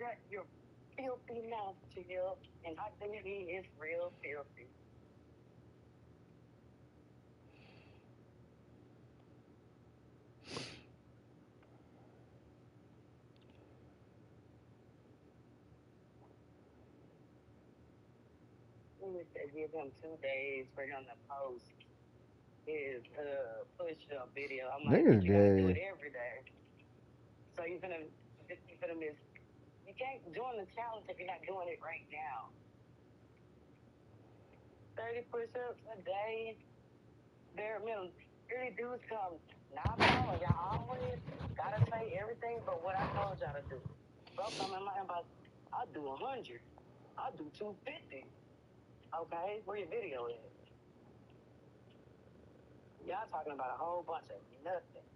that you're filthy mouth to you, and identity is real filthy. We said give him 2 days for him to post his push-up video. I'm like, you gotta do it every day. So you're gonna miss. You can't join the challenge if you're not doing it right now. 30 push-ups a day. Bare minimum. Really dudes come not following. Y'all always gotta say everything but what I told y'all to do. Bro, come in my inbox. I'll do 100. I'll do 250. Okay, where your video is? Y'all talking about a whole bunch of nothing.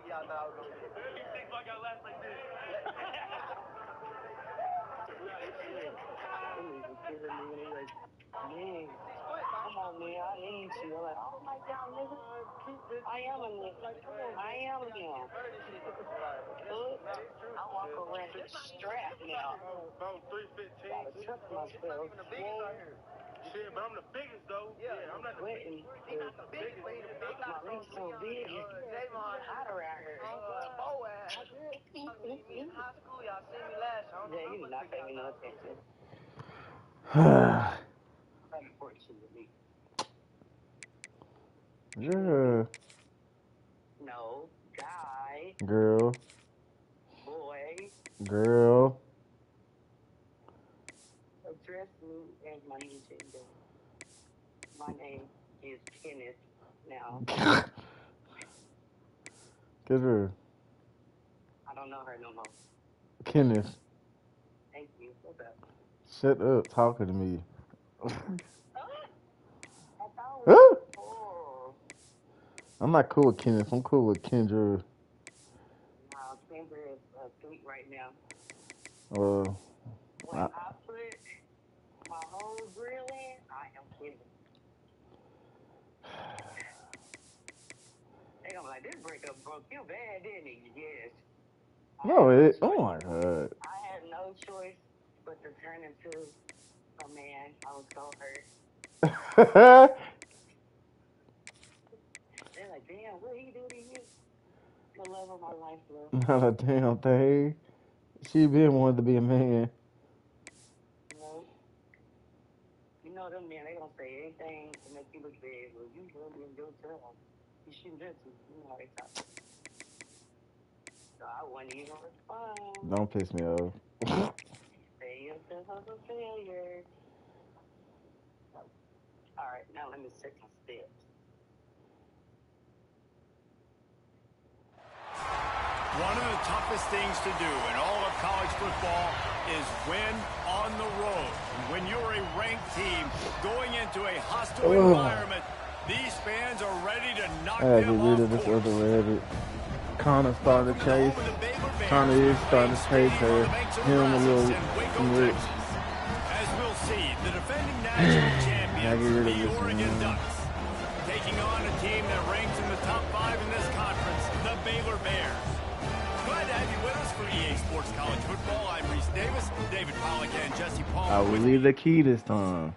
Y'all thought I was gonna do it. You think I got last like this? Man, come on, man, I need you. I'm like, oh my God, nigga. I am a nigga. I am a nigga. Look, I walk around here strapped now. About 315. Gotta trust myself. Shit, but I'm the biggest though. Yeah, I'm not the biggest. He's not the biggest, but he's the biggest. My legs so big. Javon hot around here. Boy, in high school, y'all seen me last year. Yeah, you did not pay me no attention. Yeah. No, guy. Girl. Boy. Girl. Address me as my new gender. My name is Kenneth now. Get her. I don't know her no more. Kenneth. Thank you. What's up? Shut up talking to me. I'm not cool with Kenneth. I'm cool with Kendra. No, Kendra is sweet right now. When I put my whole grill in, I am kidding. They gonna be like, this breakup broke you bad, didn't it? Yes. No, it. Oh my God. I had no choice but to turn into a man. I was so hurt. They're like, damn, what he do to you? The love of my life, love. Not a damn thing. She been wanting to be a man. No. You know them men, they gonna say anything to make you look bad. Well, you really in your turn. You shouldn't have to. You know how they talk. So I wasn't even respond. Don't piss me off. Say yourself a failure. All right, now let me set my steps. One of the toughest things to do in all of college football is win on the road. When you're a ranked team going into a hostile environment, these fans are ready to knock them off course. This other rabbit. Connor's starting to chase. Connor is starting to chase her. Him a little rich. As we'll see, the defending national champions, the Oregon Ducks, taking on a team that ranks in the top 5 in this conference, the Baylor Bears. Glad to have you with us for EA Sports College Football. I'm Reese Davis, David Pollack, and Jesse Palmer. I will leave the key this time.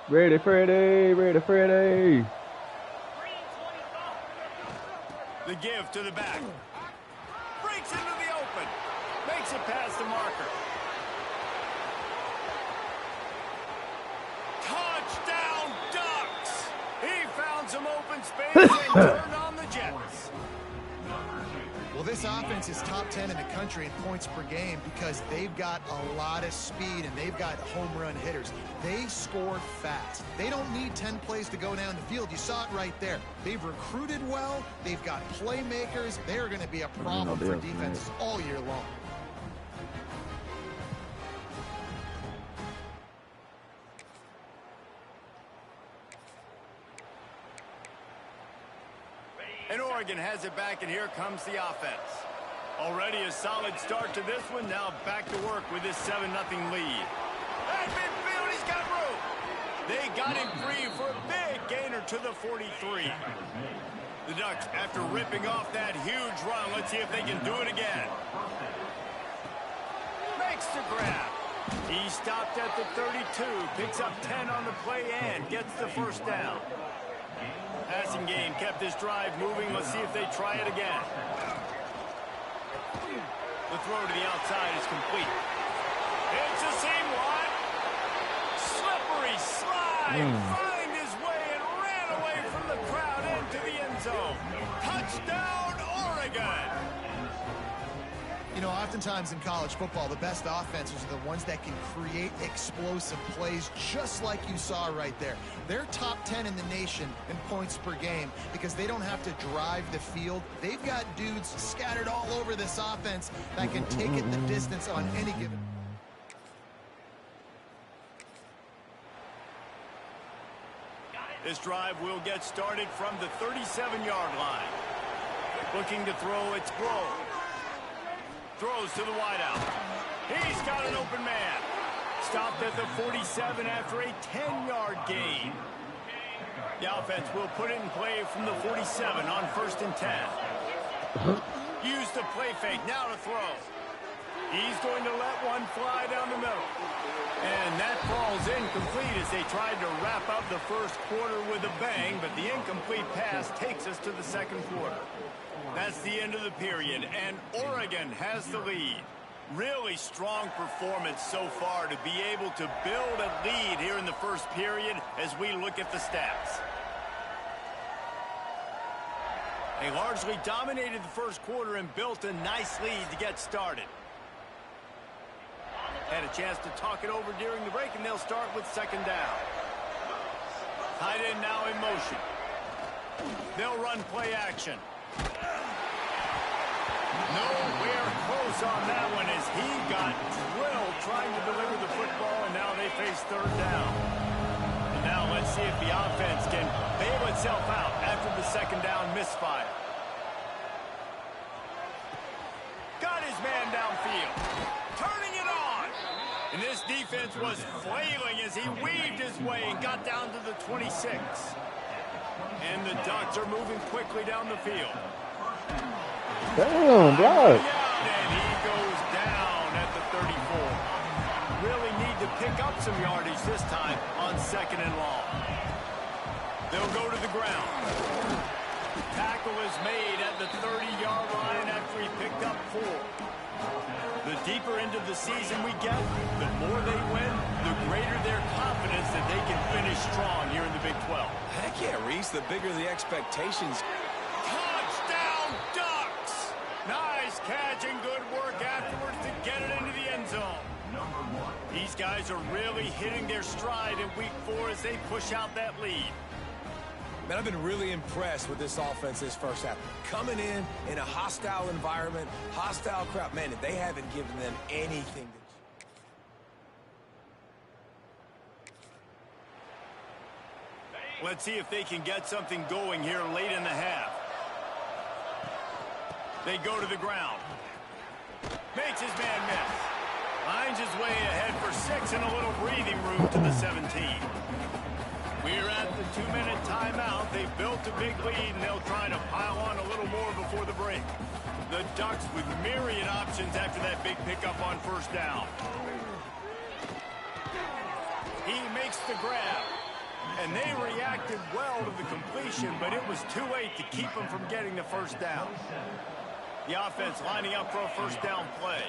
Ready, Freddy! Ready, Freddy! The give to the back. Breaks into the open. Makes it past the marker. Touchdown, Ducks! He found some open space and turned on the Jets. Well, this offense is top 10 in the country in points per game because they've got a lot of speed and they've got home run hitters. They score fast. They don't need 10 plays to go down the field. You saw it right there. They've recruited well. They've got playmakers. They're going to be a problem for defenses all year long. And Oregon has it back, and here comes the offense. Already a solid start to this one. Now back to work with this 7-0 lead. At midfield, he's got room. They got him free for a big gainer to the 43. The Ducks, after ripping off that huge run, let's see if they can do it again. Makes the grab. He stopped at the 32, picks up 10 on the play and gets the first down. Passing game kept this drive moving. Let's see if they try it again. The throw to the outside is complete. It's the same one. Slippery slide. Find his way and ran away from the crowd into the end zone. Touchdown, Oregon. You know, oftentimes in college football, the best offenses are the ones that can create explosive plays, just like you saw right there. They're top 10 in the nation in points per game because they don't have to drive the field. They've got dudes scattered all over this offense that can take it the distance on any given. This drive will get started from the 37-yard line. Looking to throw, it's Grove. Throws to the wideout. He's got an open man. Stopped at the 47 after a 10-yard gain. The offense will put it in play from the 47 on 1st and 10. Use the play fake, now to throw. He's going to let one fly down the middle. And that falls incomplete as they tried to wrap up the first quarter with a bang, but the incomplete pass takes us to the second quarter. That's the end of the period, and Oregon has the lead. Really strong performance so far to be able to build a lead here in the first period as we look at the stats. They largely dominated the first quarter and built a nice lead to get started. Had a chance to talk it over during the break, and they'll start with 2nd down. Tight end now in motion. They'll run play action. Nowhere close on that one as he got drilled trying to deliver the football, and now they face 3rd down. And now let's see if the offense can bail itself out after the 2nd down misfire. Got his man downfield. Turning it on. And this defense was flailing as he weaved his way and got down to the 26. And the Ducks are moving quickly down the field. Damn, block. And he goes down at the 34. Really need to pick up some yardage this time on 2nd and long. They'll go to the ground. Tackle is made at the 30-yard line after he picked up 4. The deeper into the season we get, the more they win, the greater their confidence that they can finish strong here in the Big 12. Heck yeah, Reese, the bigger the expectations. Touchdown, Ducks! Nice catch and good work afterwards to get it into the end zone. These guys are really hitting their stride in Week 4 as they push out that lead. Man, I've been really impressed with this offense this first half. Coming in a hostile environment, hostile crowd. Man, they haven't given them anything. Let's see if they can get something going here late in the half. They go to the ground. Makes his man miss. Finds his way ahead for 6 and a little breathing room to the 17. We're at the 2-minute timeout. They've built a big lead, and they'll try to pile on a little more before the break. The Ducks with myriad options after that big pickup on 1st down. He makes the grab, and they reacted well to the completion, but it was too late to keep them from getting the 1st down. The offense lining up for a 1st down play.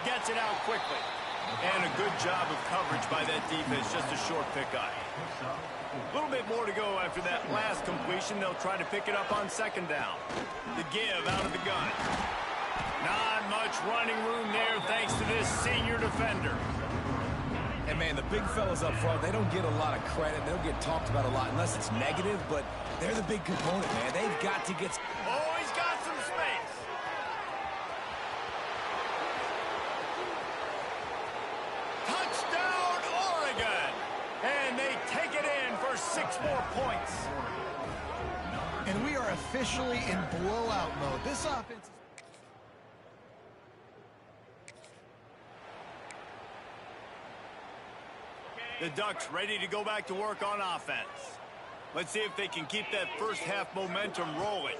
Gets it out quickly. And a good job of coverage by that defense, just a short pickup. A little bit more to go after that last completion. They'll try to pick it up on 2nd down. The give out of the gun. Not much running room there thanks to this senior defender. And, man, the big fellas up front, they don't get a lot of credit. They don't get talked about a lot unless it's negative, but they're the big component, man. They've got to get... Oh, he's got some space. Touchdown, Oregon. And they take it in for 6 more points. And we are officially in blowout mode. This offense... The Ducks ready to go back to work on offense. Let's see if they can keep that first half momentum rolling.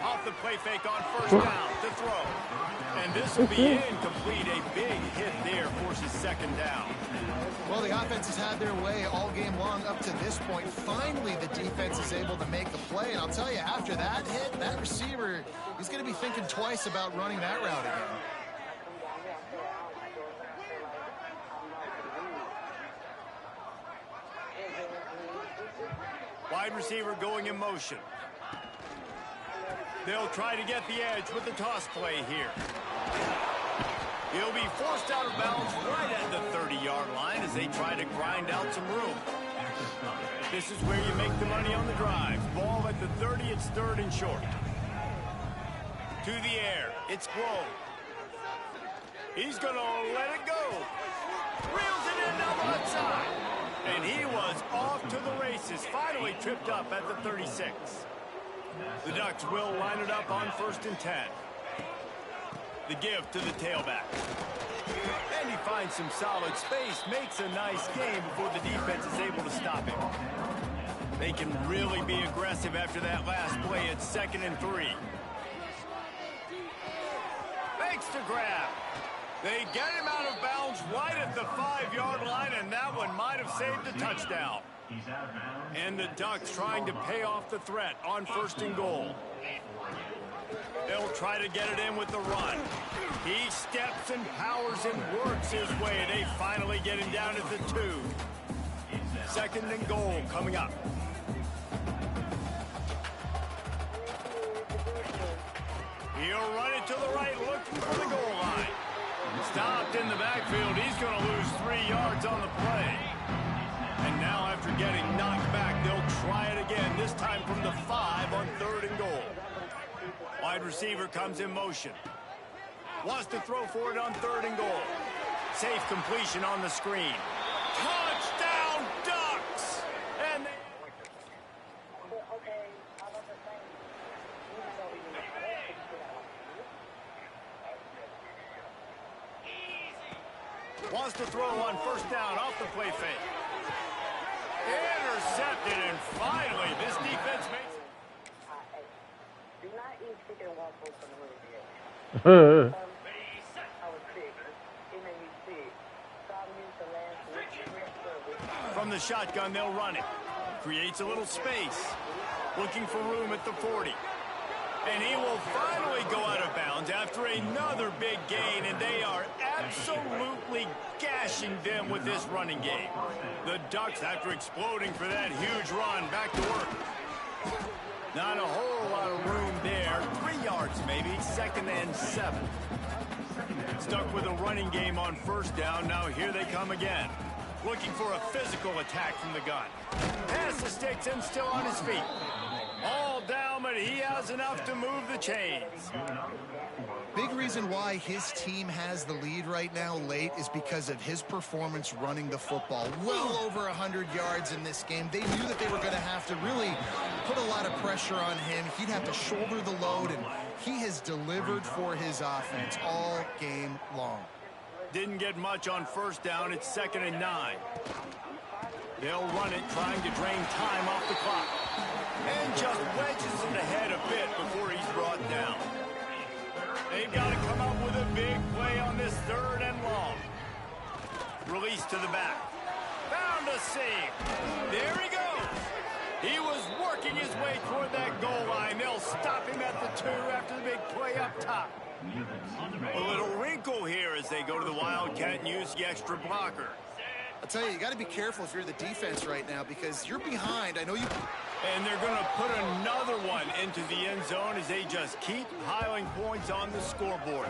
Off the play fake on first down to throw. And this will be incomplete. A big hit there forces second down. Well, the offense has had their way all game long up to this point. Finally, the defense is able to make the play. And I'll tell you, after that hit, that receiver, he's going to be thinking twice about running that route again. Wide receiver going in motion. They'll try to get the edge with the toss play here. He'll be forced out of bounds right at the 30-yard line as they try to grind out some room. This is where you make the money on the drive. Ball at the 30, it's third and short. To the air, it's Grove. He's going to let it go. Reels it in down the left side. And he was off to the races, finally tripped up at the 36. The Ducks will line it up on 1st and 10. The give to the tailback. And he finds some solid space, makes a nice game before the defense is able to stop him. They can really be aggressive after that last play. It's 2nd and 3. Makes the grab. They get him out of bounds right at the 5-yard line, and that one might have saved a touchdown. And the Ducks trying to pay off the threat on 1st and goal. They'll try to get it in with the run. He steps and powers and works his way. They finally get him down at the 2. 2nd and goal coming up. He'll run it to the right, looking for the goal line. Stopped in the backfield. He's going to lose 3 yards on the play. And now after getting knocked back, they'll try it again, this time from the 5 on 3rd and goal. Wide receiver comes in motion. Wants to throw for it on 3rd and goal. Safe completion on the screen. Touchdown, Ducks! And they... Wants to throw on 1st down off the play fake. Intercepted, and finally this defense makes... Do not eat chicken waffles from the movie. I was sick. It made me sick. So I'm used to last week. From the shotgun, they'll run it. Creates a little space. Looking for room at the 40. And he will finally go out of bounds after another big gain, and they are absolutely gashing them with this running game. The Ducks, after exploding for that huge run, back to work. Not a whole lot of room there. 3 yards maybe, 2nd and 7. Stuck with a running game on 1st down. Now here they come again. Looking for a physical attack from the gun. Pass the sticks and still on his feet. All down, but he has enough to move the chains. Big reason why his team has the lead right now late is because of his performance running the football. Well over 100 yards in this game. They knew that they were going to have to really put a lot of pressure on him. He'd have to shoulder the load, and he has delivered for his offense all game long. Didn't get much on 1st down. It's 2nd and 9. They'll run it, trying to drain time off the clock. And just wedges it ahead a bit before he's brought down. They've got to come up with a big play on this 3rd and long. Release to the back. Found a seam. There he goes. He was working his way toward that goal line. They'll stop him at the 2 after the big play up top. A little wrinkle here as they go to the Wildcat and use the extra blocker. I'll tell you got to be careful if you're the defense right now because you're behind. I know you... And they're going to put another one into the end zone as they just keep piling points on the scoreboard.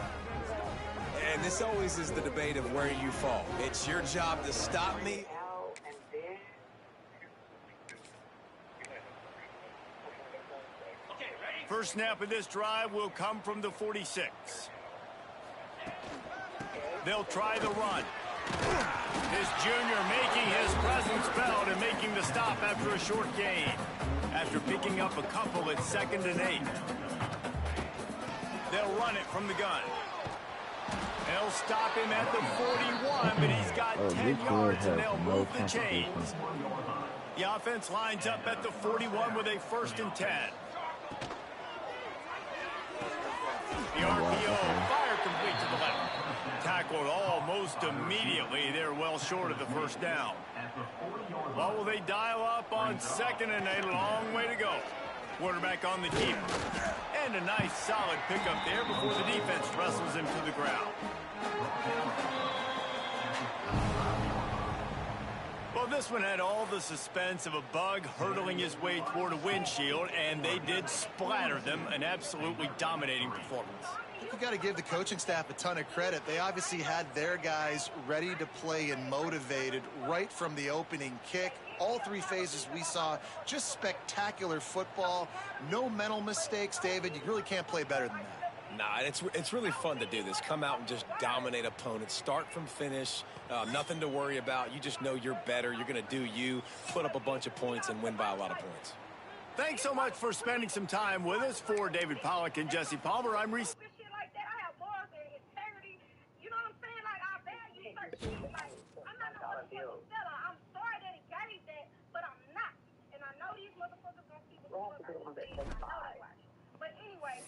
And this always is the debate of where you fall. It's your job to stop me. First snap of this drive will come from the 46. They'll try the run. This junior making his presence felt and making the stop after a short gain. After picking up a couple at 2nd and 8. They'll run it from the gun. They'll stop him at the 41, but he's got 10 yards, and they'll move the chains. The offense lines up at the 41 with a 1st and 10. The RPO, fire complete to the left. Tackled almost immediately. They're well short of the 1st down. What will they dial up on 2nd and a long way to go? Quarterback on the keeper. And a nice solid pickup there before the defense wrestles him to the ground. Well, this one had all the suspense of a bug hurtling his way toward a windshield, and they did splatter them. An absolutely dominating performance. You got to give the coaching staff a ton of credit. They obviously had their guys ready to play and motivated right from the opening kick. All 3 phases we saw, just spectacular football. No mental mistakes, David. You really can't play better than that. Nah, it's really fun to do this. Come out and just dominate opponents. Start from finish. Nothing to worry about. You just know you're better. You're going to do you, put up a bunch of points, and win by a lot of points. Thanks so much for spending some time with us. For David Pollack and Jesse Palmer, I'm Reese. But anyway,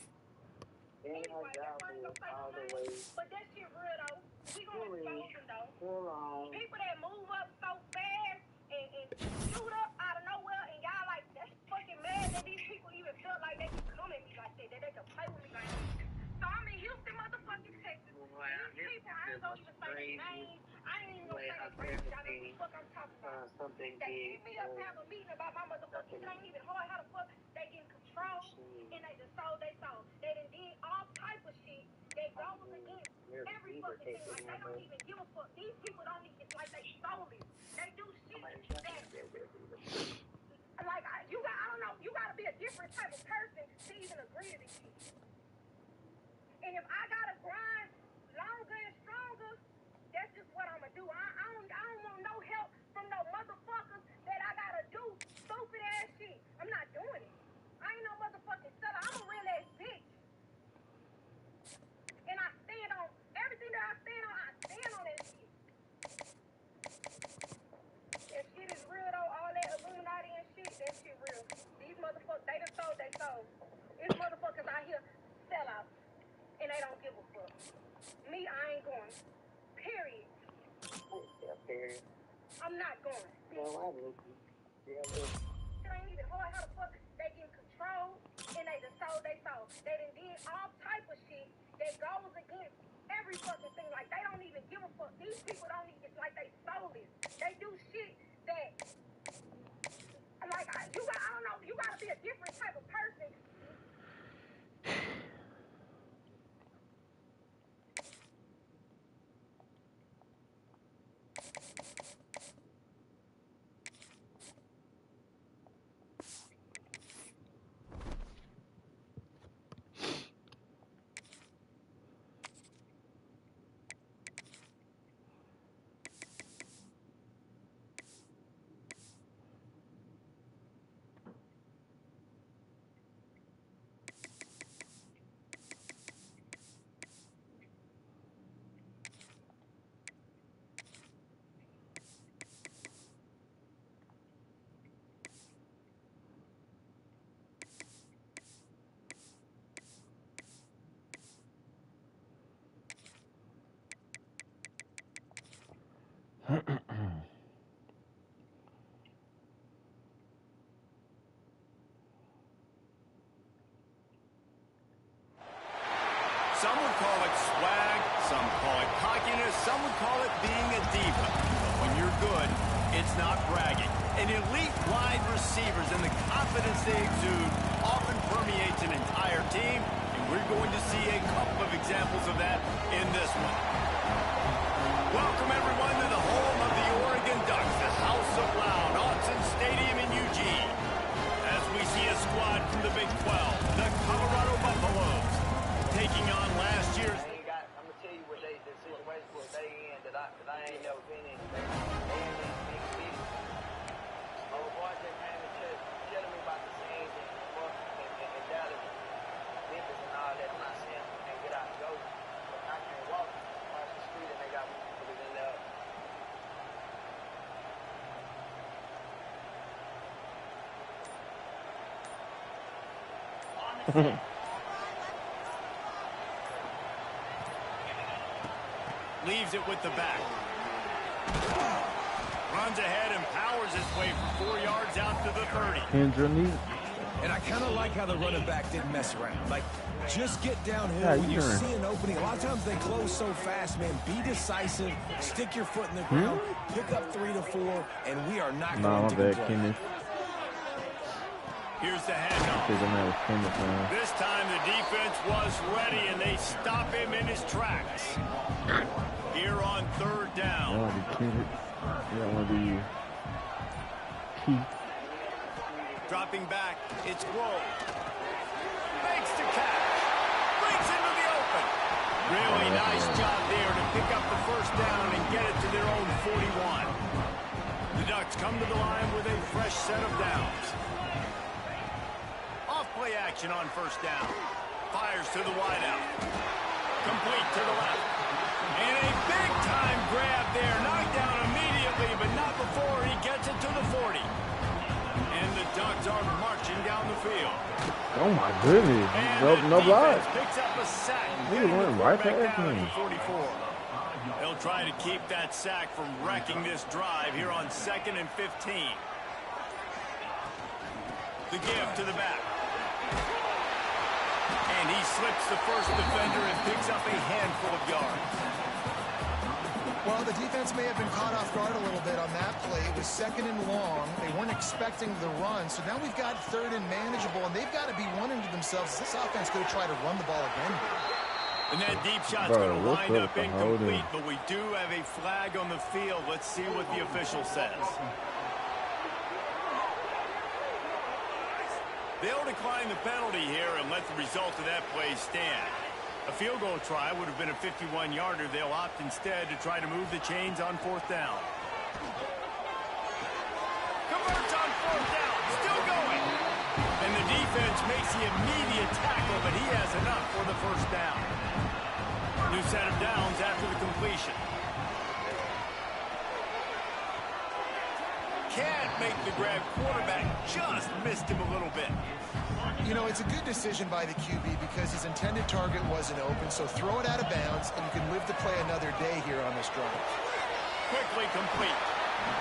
but that shit real though. We gonna expose them though. People that move up so fast and shoot up out of nowhere, and y'all like, that's fucking mad that these people even felt like they could come at me like that they could play with me like that. So I'm in Houston, motherfucking Texas. These people, I ain't gonna even say their names. I ain't even gonna say their names. Y'all know what the fuck I'm talking about. They hit me up to have a meeting about my motherfucking. It ain't even hard. How the fuck they get control and they just sold they soul. They done did all type of shit that goes against every fucking thing. Like they don't even give a fuck. These people don't even, it's like they stole it. They do shit that like I don't know, you gotta be a different type of person to even agree to this shit. And if I gotta grind longer and stronger, that's just what I'ma do. I don't want no help from no motherfuckers that I gotta do stupid ass shit. I'm not doing it. I ain't no motherfucking seller. I'm a real ass bitch. And I stand on everything that I stand on that shit. That shit is real though, all that Illuminati and shit, that shit real. These motherfuckers, they done sold they soul. These motherfuckers out here sell out. And they don't give a fuck. Me, I ain't going. Period. I'm not going. It ain't even hard. How the fuck they get control and they just sold they soul. They done did all type of shit that goes against every fucking thing. Like they don't even give a fuck. These people don't even, it's like they sold it. They do shit that like I don't know, you gotta be a different type of person. Some would call it swag, some call it cockiness, some would call it being a diva. But when you're good, it's not bragging. And elite wide receivers and the confidence they exude often permeates an entire team, and we're going to see a couple of examples of that in this one. Welcome, everyone, to the home of the Oregon Ducks, the House of Loud, Autzen Stadium in Eugene. As we see a squad from the Big 12, the Colorado Buffaloes, taking on last year's. I'm gonna tell you what the situation was they in that I ain't never been in. They in these big cities. My boy just came to church telling me about the scenes in Dallas, Memphis, and all that. I'm not saying I can't get out and go, but I can't walk. Leaves it with the back. Runs ahead and powers his way for 4 yards out to the 30. And I kind of like how the running back didn't mess around. Like, just get downhill when you see an opening. A lot of times they close so fast, man. Be decisive. Stick your foot in the ground. Pick up 3 to 4, and we are not going to complain. Here's the handoff. This time the defense was ready, and they stop him in his tracks. Here on 3rd down. Dropping back, it's Grove. Makes the catch. Brings into the open. Really nice job there to pick up the 1st down and get it to their own 41. The Ducks come to the line with a fresh set of downs. Off-play action on 1st down. Fires to the wideout. Complete to the left. And a big-time grab there. Knocked down immediately, but not before he gets it to the 40. And the Ducks are marching down the field. Oh my goodness! No block. Picks up a sack. He went right past me. 44. They'll try to keep that sack from wrecking this drive here on 2nd and 15. The give to the back. And he slips the first defender and picks up a handful of yards. Well, the defense may have been caught off guard a little bit on that play. It was 2nd and long. They weren't expecting the run. So now we've got 3rd and manageable, and they've got to be wondering to themselves, is this offense going to try to run the ball again? And that deep shot's going to wind up incomplete, but we do have a flag on the field. Let's see what the official says. They'll decline the penalty here and let the result of that play stand. A field goal try would have been a 51-yarder. They'll opt instead to try to move the chains on 4th down. Converts on 4th down. Still going. And the defense makes the immediate tackle, but he has enough for the 1st down. New set of downs after the completion. Can't make the grab. Quarterback just missed him a little bit. You know, it's a good decision by the QB because his intended target wasn't open, so throw it out of bounds, and you can live to play another day here on this drive. Quickly complete.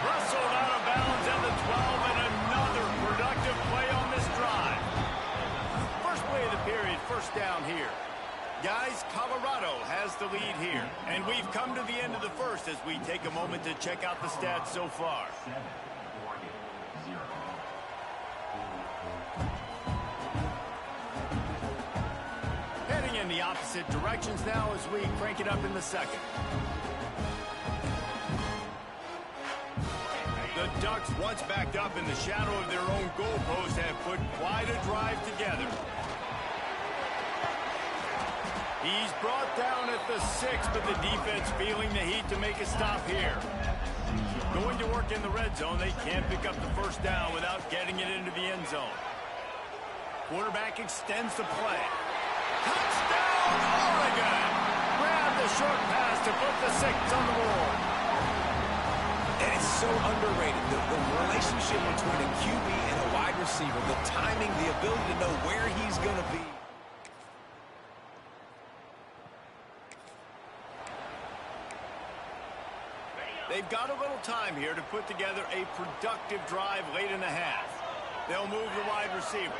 Rustled out of bounds at the 12, and another productive play on this drive. First play of the period, 1st down here. Guys, Colorado has the lead here, and we've come to the end of the 1st as we take a moment to check out the stats so far. In the opposite directions now as we crank it up in the 2nd. The Ducks, once backed up in the shadow of their own goalpost, have put quite a drive together. He's brought down at the 6, but the defense feeling the heat to make a stop here. Going to work in the red zone. They can't pick up the 1st down without getting it into the end zone. Quarterback extends the play. Touchdown, Oregon! Grab the short pass to put the 6 on the board. And it's so underrated, the relationship between a QB and a wide receiver, the timing, the ability to know where he's going to be. They've got a little time here to put together a productive drive late in the half. They'll move the wide receiver.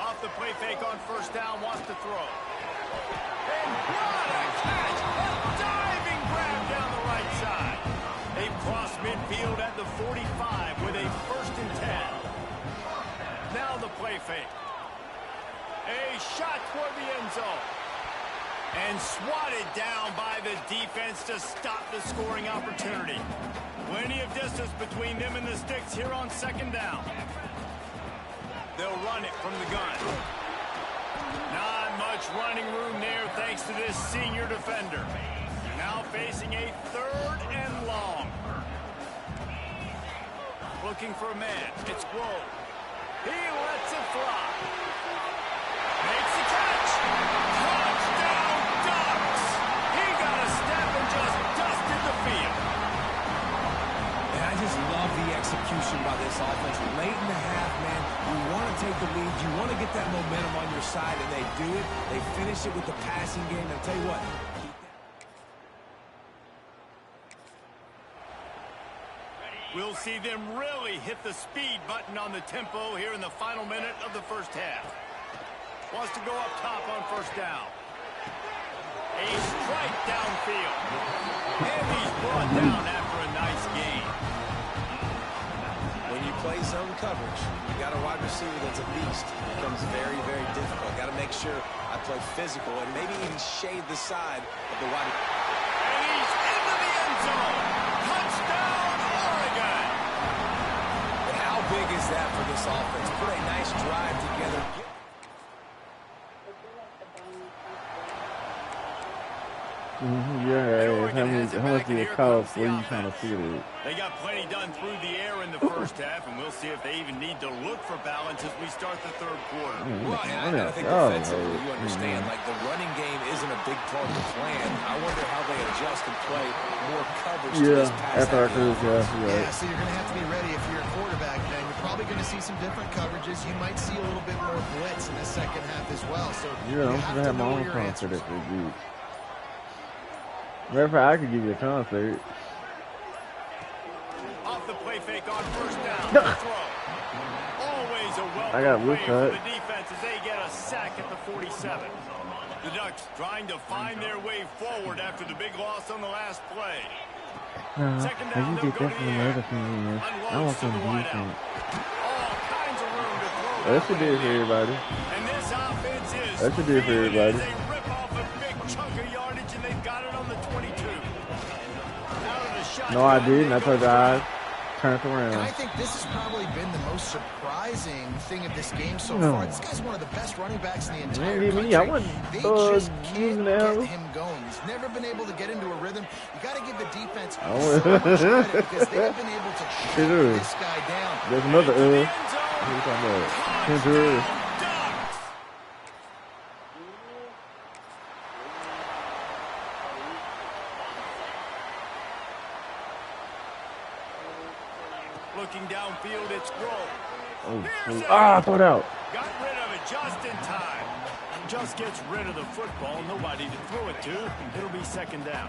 Off the play fake on 1st down, wants to throw. And what a catch! A diving grab down the right side. They've crossed midfield at the 45 with a 1st and 10. Now the play fake. A shot toward the end zone. And swatted down by the defense to stop the scoring opportunity. Plenty of distance between them and the sticks here on 2nd down. They'll run it from the gun. Not much running room there thanks to this senior defender. Now facing a 3rd and long. Looking for a man. It's Grove. He lets it fly. Makes the catch. Touchdown, Ducks. He got a step and just dusted the field. And I just love the execution by this offense. Late in the half, man. the lead. You want to get that momentum on your side, and they do it. They finish it with the passing game. I'll tell you what. We'll see them really hit the speed button on the tempo here in the final minute of the first half. Wants to go up top on first down. A strike downfield. And he's brought down after a nice gain. When you play zone coverage, you got a wide receiver that's a beast. It becomes very, very difficult. Got to make sure I play physical and maybe even shade the side of the wide. And he's into the end zone. Touchdown, Oregon. But how big is that for this offense? Put a nice drive together. Yeah, how much did it cost? Where you trying to feel it? They got plenty done through the air in the first half, and we'll see if they even need to look for balance as we start the third quarter. Well, and I think defensively, you understand, like the running game isn't a big part of the plan. I wonder how they adjust and play more coverage to this pass. Yeah, so you're going to have to be ready if you're a quarterback. Then you're probably going to see some different coverages. You might see a little bit more blitz in the second half as well. So I'm going to have my own concert if they do. Matter of fact, I could give you a concert. Off the play fake on first down. Throw. Always a welcome play for the defense as they get a sack at the 47. The Ducks trying to find their way forward after the big loss on the last play. Second down, they'll go to the air. Unloads to the wideout. All kinds of room to throw. That should do it for everybody. And this offense is that should do it for everybody. They rip off a big chunk of yardage, and they've got it on the 22. No, I didn't. I told you I turned around. And I think this has probably been the most surprising thing of this game so far. This guy's one of the best running backs in the entire country. They just can't get him going. He's never been able to get into a rhythm. You got to give the defense so much credit because they've been able to shut this guy down. There's another what are you talking about? Looking downfield, it's Grove. Throw it out. Got rid of it just in time. Just gets rid of the football. Nobody to throw it to. It'll be second down.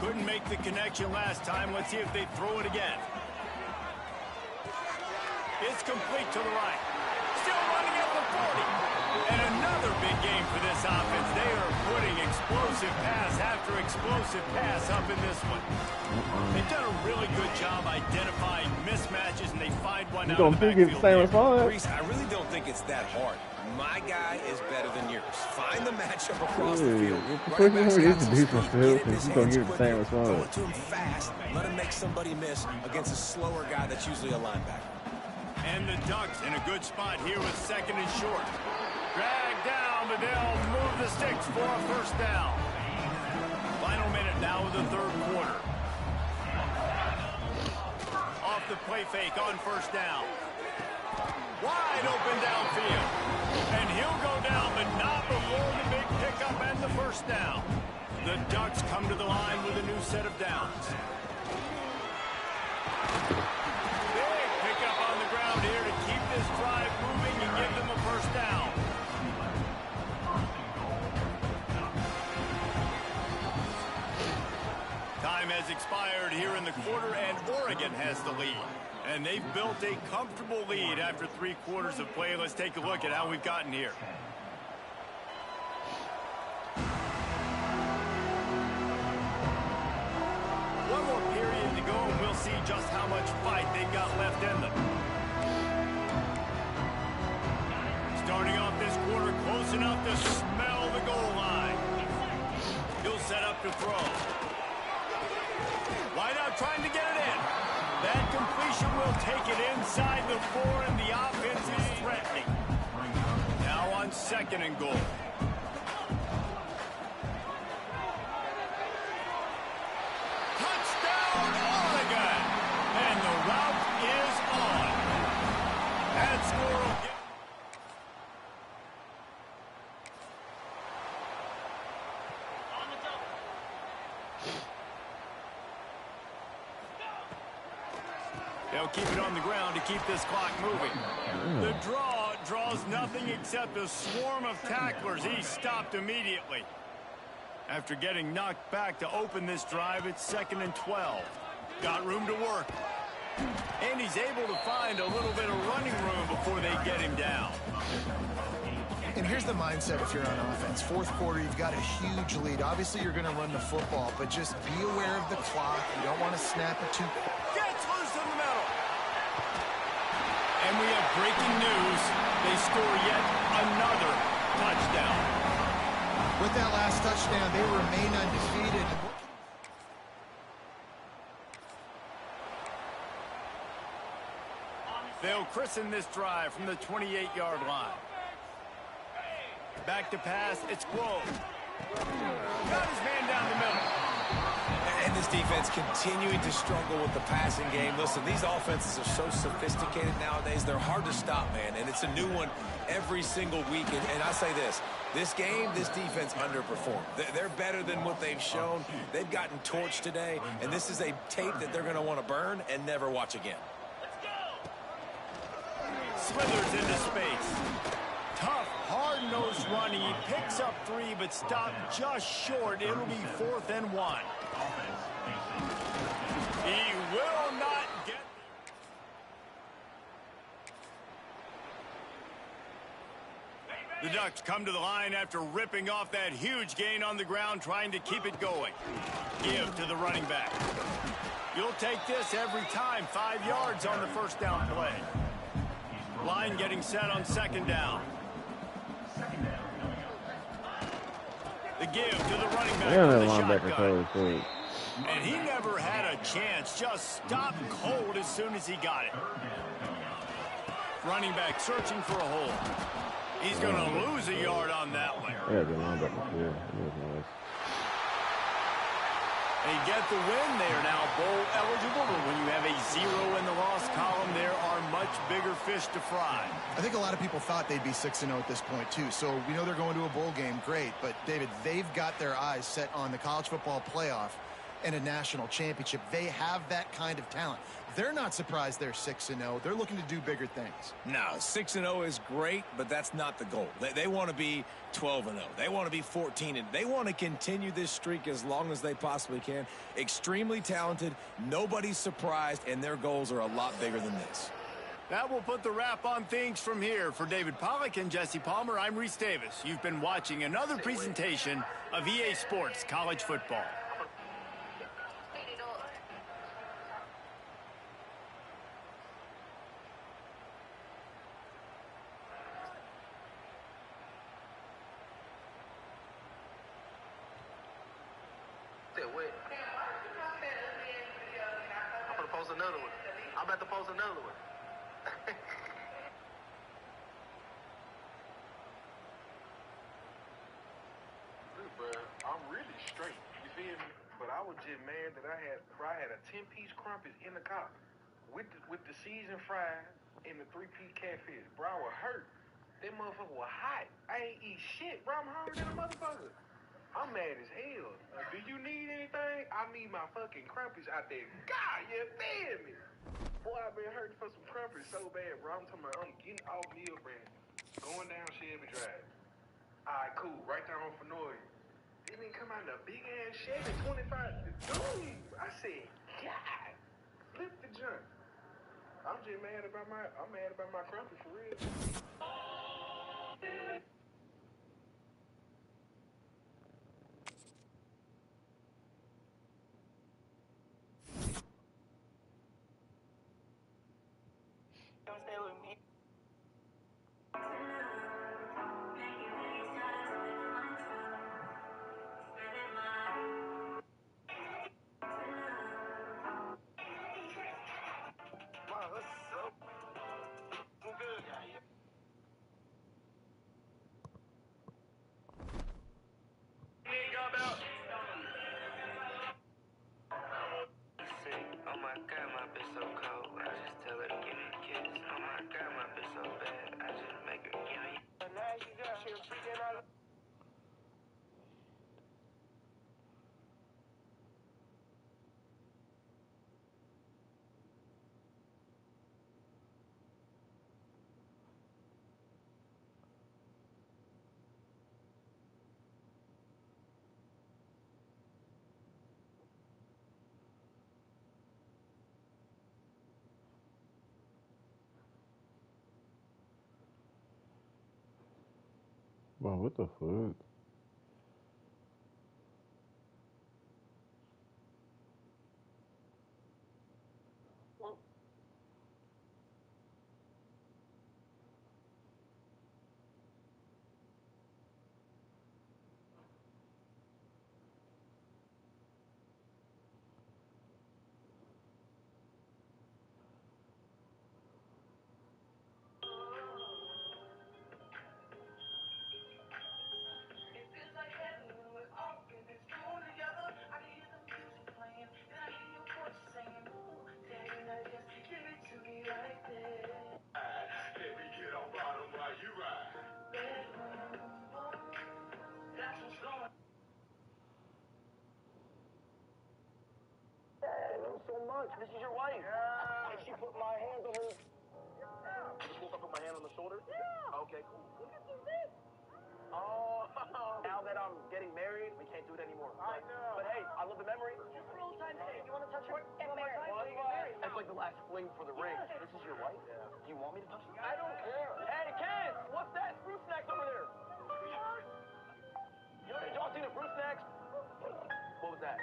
Couldn't make the connection last time. Let's see if they throw it again. It's complete to the right. Still running at the 40. And another big game for this offense. They are putting explosive pass after explosive pass up in this one. They've done a really good job identifying mismatches, and they find one out of the backfield. Reese, I really don't think it's that hard. My guy is better than yours. Find the matchup across the field. Running back's got some speed. Get in his hands quickly. Throw it to him fast. Let him make somebody miss against a slower guy that's usually a linebacker. And the Ducks in a good spot here with second and short. Dragged down, but they'll move the sticks for a first down. Final minute now of the third quarter. Off the play fake on first down. Wide open downfield. And he'll go down, but not before the big pickup and the first down. The Ducks come to the line with a new set of downs. Big pickup on the ground here to keep this drive moving and give them a first down. Time has expired here in the quarter, and Oregon has the lead. And they've built a comfortable lead after 3 quarters of play. Let's take a look at how we've gotten here. One more period to go, and we'll see just how much fight they've got left in them. Starting off this quarter close enough to smell the goal line. He'll set up to throw. Wide out trying to get it in. That completion will take it inside the 4, and the offense is threatening. Now on second and goal. Touchdown, Oregon! And the route is on. That score will get... They'll keep it on the ground to keep this clock moving. The draw draws nothing except a swarm of tacklers. He's stopped immediately. After getting knocked back to open this drive, it's 2nd and 12. Got room to work. And he's able to find a little bit of running room before they get him down. And here's the mindset if you're on offense. Fourth quarter, you've got a huge lead. Obviously, you're going to run the football, but just be aware of the clock. You don't want to snap it too quick. Gets loose in the middle. And we have breaking news. They score yet another touchdown. With that last touchdown, they remain undefeated. They'll christen this drive from the 28-yard line. Back to pass, it's Grove. Got his man down the middle. And this defense continuing to struggle with the passing game. Listen, these offenses are so sophisticated nowadays. They're hard to stop, man. And it's a new one every single week. And I say this game, this defense underperformed. They're better than what they've shown. They've gotten torched today. And this is a tape that they're going to want to burn and never watch again. Slithers into space. Tough, hard-nosed running. He picks up 3, but stopped just short. It'll be 4th and 1. He will not get... The Ducks come to the line after ripping off that huge gain on the ground, trying to keep it going. Give to the running back. You'll take this every time. 5 yards on the first down play. Line getting set on 2nd down. The give to the running back from the shotgun. And he never had a chance. Just stopped cold as soon as he got it. Running back searching for a hole. He's going to lose a yard on that one. They get the win. They are now bowl eligible, but when you have a 0 in the loss column, there are much bigger fish to fry. I think a lot of people thought they'd be 6-0 at this point, too. So we know they're going to a bowl game. Great. But, David, they've got their eyes set on the college football playoff and a national championship. They have that kind of talent. They're not surprised they're 6-0. They're looking to do bigger things. No, 6-0 is great, but that's not the goal. They want to be 12-0. They want to be 14-0. They want to continue this streak as long as they possibly can. Extremely talented. Nobody's surprised, and their goals are a lot bigger than this. That will put the wrap on things from here. For David Pollack and Jesse Palmer, I'm Reese Davis. You've been watching another presentation of EA Sports College Football. Another one. I'm about to post another one. Look, bro, I'm really straight. You feel me? But I was just mad that I had a 10-piece crumpets in the car with the seasoned fries and the 3-piece catfish. Bro, I was hurt. That motherfucker was hot. I ain't eat shit, bro. I'm hungry than a motherfucker. I'm mad as hell. Do you need anything? I need my fucking crumpets out there. God, you feel me? Boy, I've been hurting for some crumpets so bad, bro. I'm talking about I'm getting off Mill Brand, going down Chevy Drive. All right, cool. Right there on Fenoria. They didn't come out in a big-ass Chevy, 25. Dude, I said, God, flip the junk. I'm mad about my crumpet for real. Stay with me. Wow, that's so good. Bro, what the fuck? So much. This is your wife. Yeah. If she put my hands on her. Yeah. You think I put my hand on the shoulder? Yeah. Okay, cool. Look at this. Oh, now that I'm getting married, we can't do it anymore. I know. But hey, I love the memory. Just a little time thing. You want to touch her? That's like the last fling for the ring. This is your wife? Yeah. Do you want me to touch her? I don't care. Hey, kids, what's that fruit snacks over there? Yo, did y'all see the fruit snacks? What was that?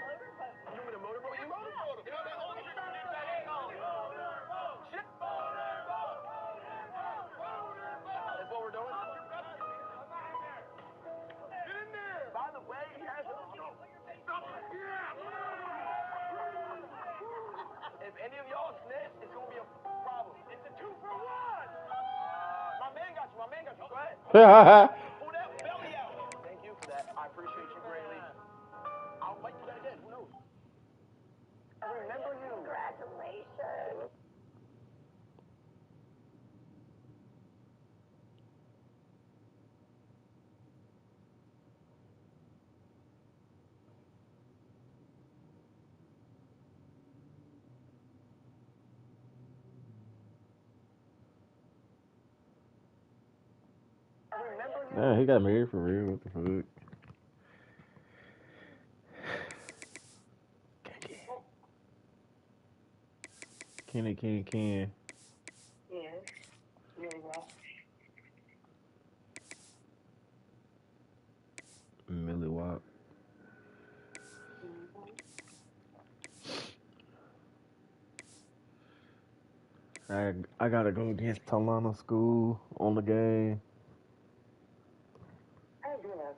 You with a motorboat? You motorboat? You know that old trick you did that motorboat. Shit. That's what we're doing? Get in there. By the way, he has a... If any of y'all snitch, it's going to be a problem. It's a 2-for-1. My man got you. Go ahead. Pull that belly out. Thank you for that. I appreciate you greatly. I'll might do that again. Who knows? I remember you. Congratulations. Yeah, he got married for real. What the fuck? Kenny. Yes. Really well. Millie Wop. I gotta go against Talana School on the game. I didn't do that.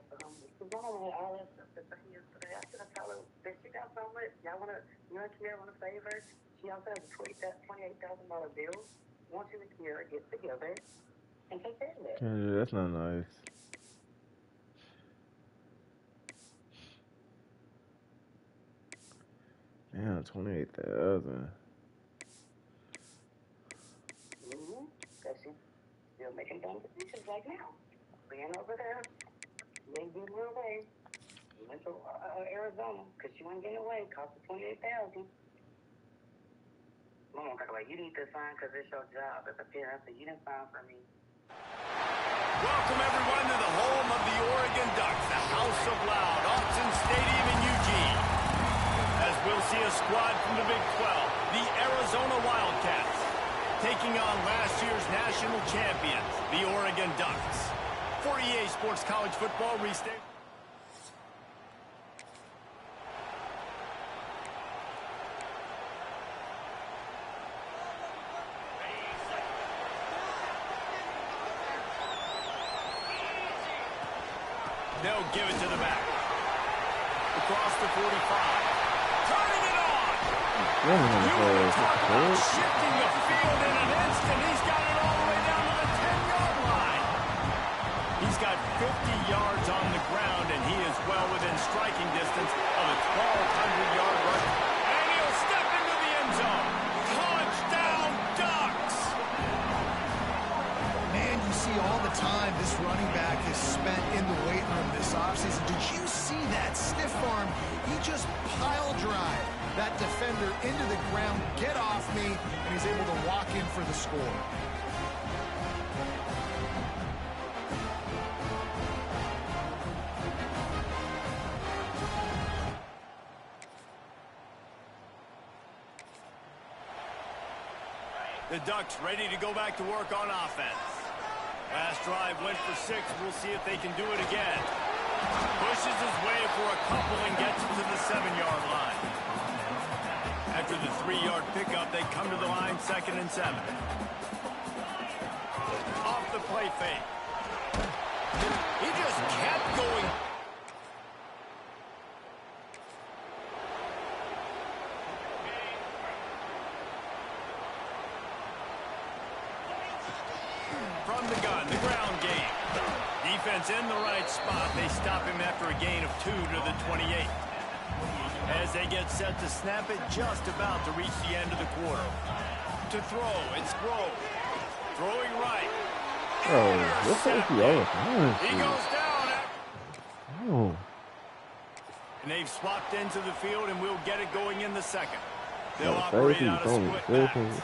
Mom had all that stuff to say yesterday. I should have told her that she got so much. Y'all want to, you and Kiara want to save her? She also has a $28,000 bill. Want you and Kiara get together and take care of it. Yeah, that's not nice. Damn, 28,000. Because she's still making dumb decisions right now. Being over there, they did her away. Went to Arizona because she wasn't getting away. Cost her $28,000. Mom talk about you need to sign because it's your job as a parent. So you didn't sign for me. Welcome everyone to the home of the Oregon Ducks, the House of Loud, Autzen Stadium in Eugene. As we'll see a squad from the Big 12, the Arizona Wildcats, taking on last year's national champions, the Oregon Ducks. For EA Sports College Football Restate. They'll give it to the back. Across the 45. Turning it on. You want to talk about shifting the field in an instant. He's got it all the way down to the 10-yard line. He's got 50 yards on the ground, and he is well within striking distance of a 1,200-yard rush. And he'll step into the end zone. Touchdown, Ducks! Man, you see all the time this running back has spent in the weight room this offseason. Did you see that stiff arm? He just pile drive that defender into the ground, get off me, and he's able to walk in for the score. The Ducks ready to go back to work on offense. Last drive went for 6. We'll see if they can do it again. Pushes his way for a couple and gets it to the 7-yard line. After the 3-yard pickup, they come to the line 2nd and 7. Off the play fake. He just kept going. From the gun, the ground game. Defense in the right spot. They stop him after a gain of 2 to the 28. As they get set to snap it, just about to reach the end of the quarter. To throw, it's Grove. Throwing right. Oh, what's up with y'all? He goes down. Oh. And they've swapped into the field, and we'll get it going in the 2nd. They'll No, operate out of split backs.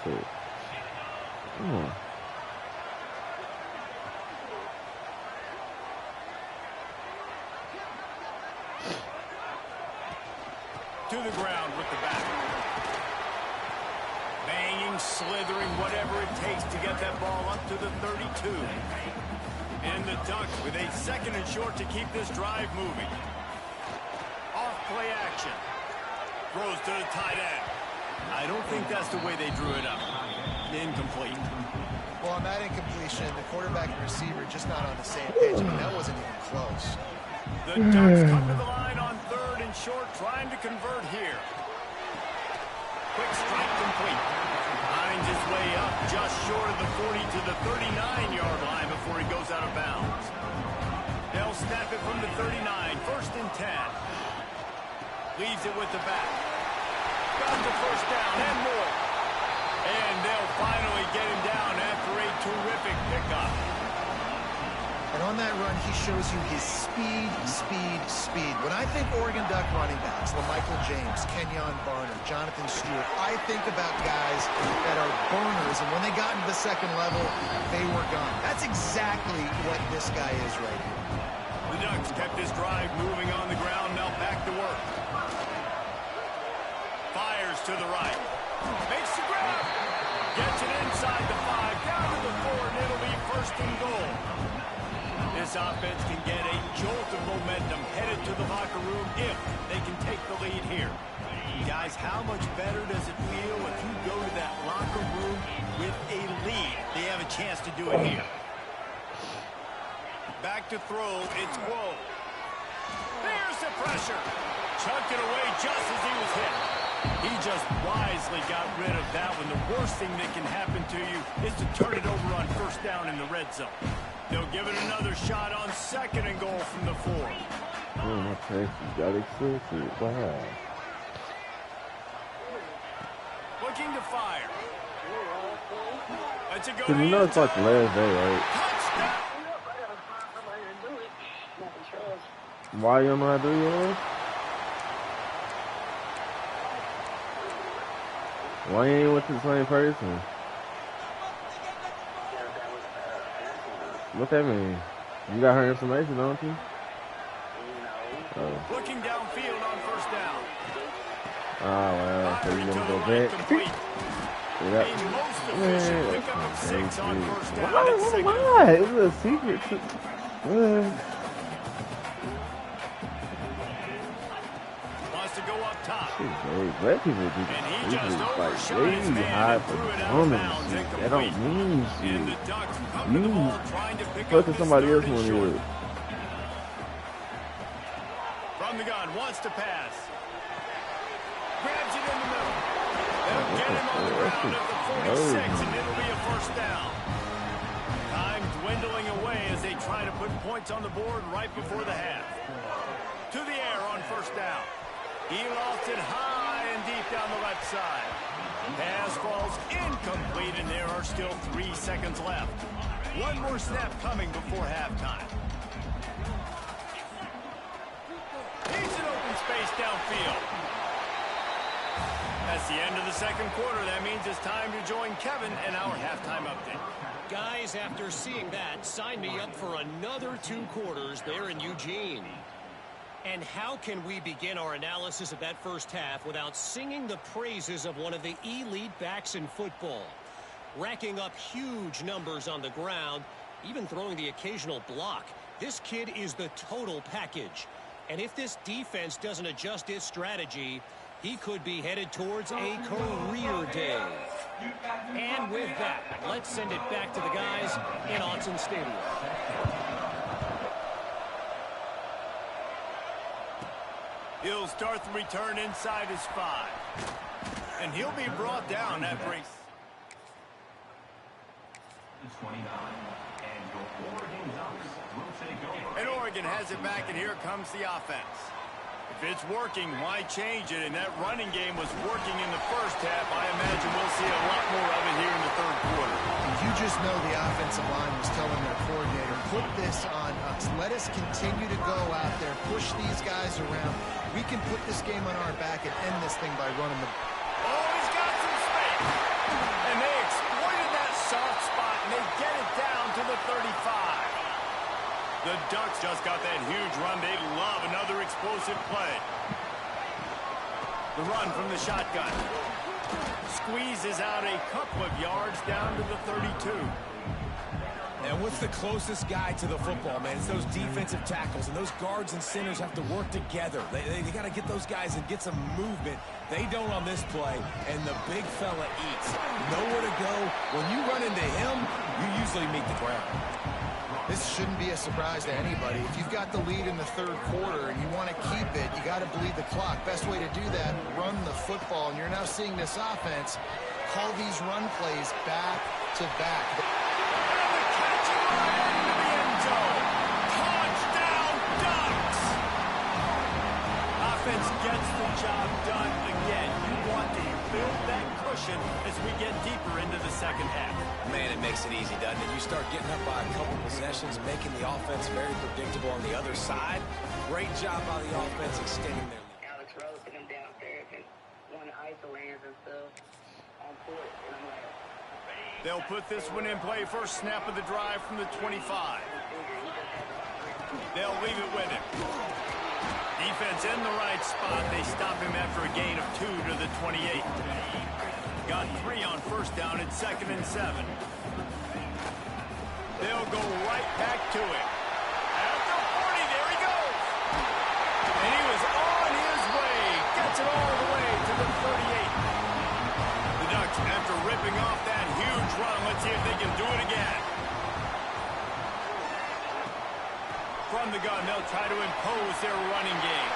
To the ground with the back. Banging, slithering, whatever it takes to get that ball up to the 32. And the Ducks with a 2nd and short to keep this drive moving. Off play action. Throws to the tight end. I don't think that's the way they drew it up. Incomplete. Well, on that incompletion, the quarterback and receiver just not on the same page. I mean, that wasn't even close. The Ducks come to the line on 3rd and short, trying to convert here. Quick strike complete. Finds his way up just short of the 40 to the 39-yard line before he goes out of bounds. They'll snap it from the 39, 1st and 10. Leaves it with the back. Got the 1st down and more. And they'll finally get him down after a terrific pickup. And on that run, he shows you his speed. When I think Oregon Duck running backs, LaMichael James, Kenyon Barner, Jonathan Stewart, I think about guys that are burners, and when they got into the 2nd level, they were gone. That's exactly what this guy is right here. The Ducks kept this drive moving on the ground, now back to work. Fires to the right. Makes the grab. Gets it inside the 5, down to the 4, and it'll be 1st and goal. This offense can get a jolt of momentum headed to the locker room if they can take the lead here. Guys, how much better does it feel if you go to that locker room with a lead? They have a chance to do it here. Back to throw, it's Grove. There's the pressure. Chucked it away just as he was hit. He just wisely got rid of that one. The worst thing that can happen to you is to turn it over on 1st down in the red zone. They'll give it another shot on 2nd and goal from the 4. Oh, my face got expensive. Wow. Looking to fire. That's a go. Cause you know it's like the last day, right? Touchdown. Why you don't know how to do yours? Why you ain't with the same person? What that mean? You got her information, don't you? Oh. Looking downfield on 1st down. Oh, well, so you gonna go back? A most efficient pickup of 6 on 1st down. Why? It was a secret. Wants to go up top. Black people do And he just like overshot his man high and for threw it out of women. bounds and That don't complete. mean And the shit. Ducks come to the ball trying to pick Look up at his somebody 3rd else and when short. you. From the gun, wants to pass. Grabs it in the middle. They'll get him on the ground at the 46, and it'll be a 1st down. Time dwindling away as they try to put points on the board right before the half. To the air on 1st down. He lost it high and deep down the left side. Pass falls incomplete, and there are still 3 seconds left. One more snap coming before halftime. Needs an open space downfield. That's the end of the 2nd quarter. That means it's time to join Kevin and our halftime update. Guys, after seeing that, sign me up for another 2 quarters there in Eugene. And how can we begin our analysis of that first half without singing the praises of one of the elite backs in football? Racking up huge numbers on the ground, even throwing the occasional block. This kid is the total package. And if this defense doesn't adjust its strategy, he could be headed towards a career day. And with that, let's send it back to the guys in Autzen Stadium. He'll start the return inside his 5. And he'll be brought down after a... 29. And your Oregon Ducks will take over. And Oregon has it back, and here comes the offense. If it's working, why change it? And that running game was working in the first half. I imagine we'll see a lot more of it here in the third quarter. You just know the offensive line was telling their coordinator, put this on us. Let us continue to go out there, push these guys around. We can put this game on our back and end this thing by running the... Oh, he's got some space. And they exploited that soft spot, and they get it down to the 35. The Ducks just got that huge run. They love another explosive play. The run from the shotgun. Squeezes out a couple of yards down to the 32. And what's the closest guy to the football, man? It's those defensive tackles, and those guards and centers have to work together. They got to get those guys and get some movement. They don't on this play, and the big fella eats. Nowhere to go. When you run into him, you usually meet the ground. This shouldn't be a surprise to anybody. If you've got the lead in the third quarter and you want to keep it, you got to bleed the clock. Best way to do that, run the football. And you're now seeing this offense call these run plays back to back. And the catch in the end zone. Touchdown, Ducks! Offense gets the job done again. You want to build that cushion as we get deeper into the second half. Man, it makes it easy, doesn't it? You start getting up by a couple possessions, making the offense very predictable on the other side. Great job by the offense extending their lead. Alex roasted him downstairs and won isolans and stuff on court. And I'm like, They'll put this one in play. First snap of the drive from the 25. They'll leave it with him. Defense in the right spot. They stop him after a gain of 2 to the 28. Got 3 on first down at 2nd and 7. They'll go right back to it. At the 40, there he goes. And he was on his way. Gets it all the way to the 38. The Ducks, after ripping off that huge run, let's see if they can do it again. From the gun, they'll try to impose their running game.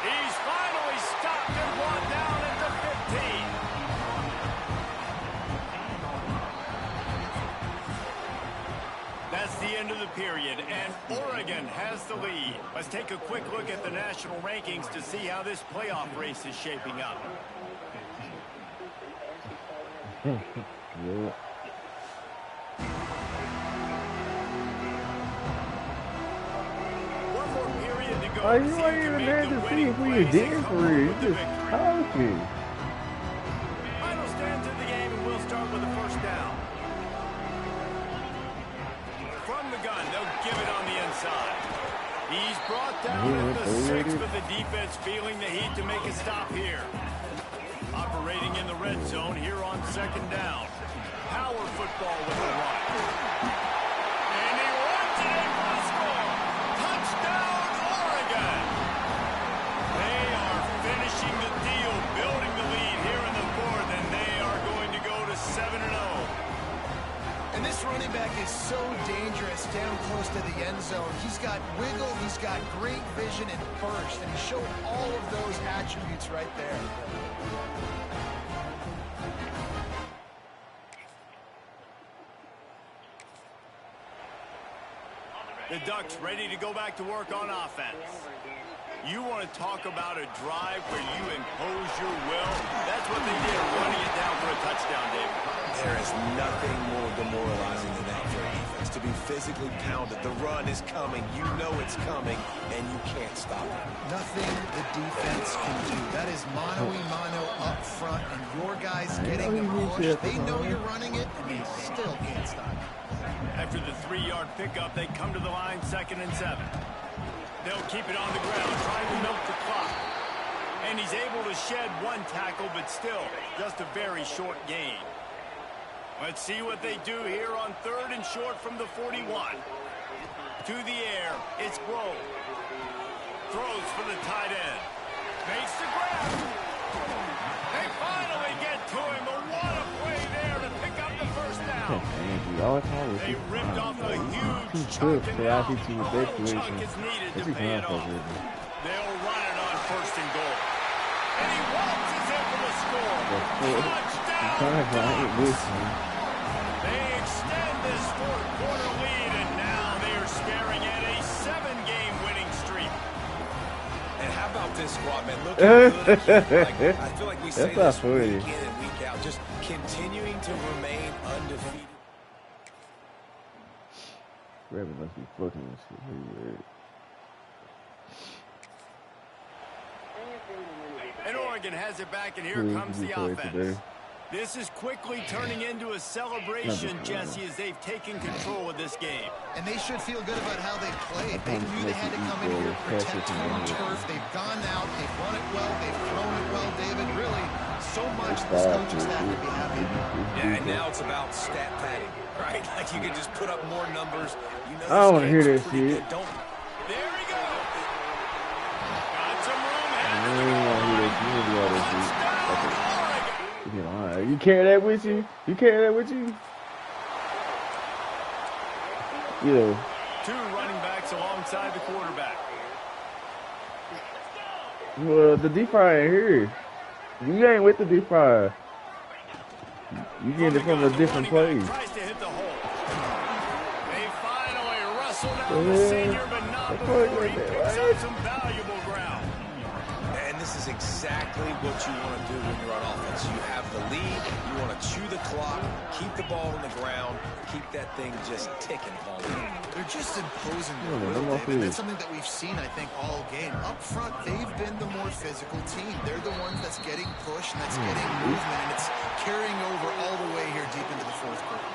He's finally stopped and brought down at the 15. That's the end of the period, and Oregon has the lead. Let's take a quick look at the national rankings to see how this playoff race is shaping up. Yeah. One more period to go. Oh, you ain't even there to see if we were dead for real. You just talking. Final stands in the game, and we'll start with the first down. From the gun, they'll give it on the inside. He's brought down at the 6, but the defense feeling the heat to make a stop here. Operating in the red zone here on 2nd down. Power football with the run. And he runs it in for the score. Touchdown, Oregon! They are finishing the deal, building the lead here in the 4th, and they are going to go to 7-0. And this running back is so dangerous down close to the end zone. He's got wiggle, he's got great vision and burst, and he showed all of those attributes right there. The Ducks ready to go back to work on offense. You want to talk about a drive where you impose your will? That's what they did, running it down for a touchdown, David. There is nothing more demoralizing than that for a defense. To be physically pounded. The run is coming. You know it's coming, and you can't stop it. Nothing the defense can do. That is mano-a-mano up front, and your guys getting the push. They know you're running it, and they still can't stop it. After the 3-yard pickup, they come to the line 2nd and 7. They'll keep it on the ground, trying to milk the clock. And he's able to shed 1 tackle, but still just a very short gain. Let's see what they do here on 3rd and short from the 41. To the air, it's Grove. Throws for the tight end. Makes the grab. They finally get to him, but what a play there to pick up the first down. They ripped off a huge chunk, and now a whole chunk is needed to pay it off. They'll run it on 1st and goal. And he waltzes in for the score. Touchdown! They extend this 4th-quarter lead, and now they are staring at a 7-game winning streak. And how about this squad, man? Look at good. I feel like we say this week in and week out, just continuing to remain undefeated. Rabbit must be fucking this shit. And Oregon has it back, and here comes the offense. This is quickly turning into a celebration, Jesse, as they've taken control of this game. And they should feel good about how they played. They knew they had to come in here, protect home turf. They've gone out, they've run it well, they've thrown it well, David. Really, so much this coaching staff to be happy. Yeah, and now it's about stat padding, right? Like you can just put up more numbers. You know, I don't want to hear this shit. There he goes. Got some room. I don't want to hear this. You do all this shit. You carry that with you? You carry that with you? Yeah. 2 running backs alongside the quarterback. Well, the D-Fry ain't here. You ain't with the D-Fry. You get it from a different place. Tries to hit the hole. They finally wrestle down the senior, but not before he picks up some valuable ground. And this is exactly what you want to do when you're on offense. You have the lead, you want to chew the clock, keep the ball on the ground, keep that thing just ticking. They're just imposing their will, David. That's something that we've seen, I think, all game. Up front, they've been the more physical team. They're the ones that's getting pushed, and that's getting movement, and it's carrying over all the way here deep into the 4th quarter.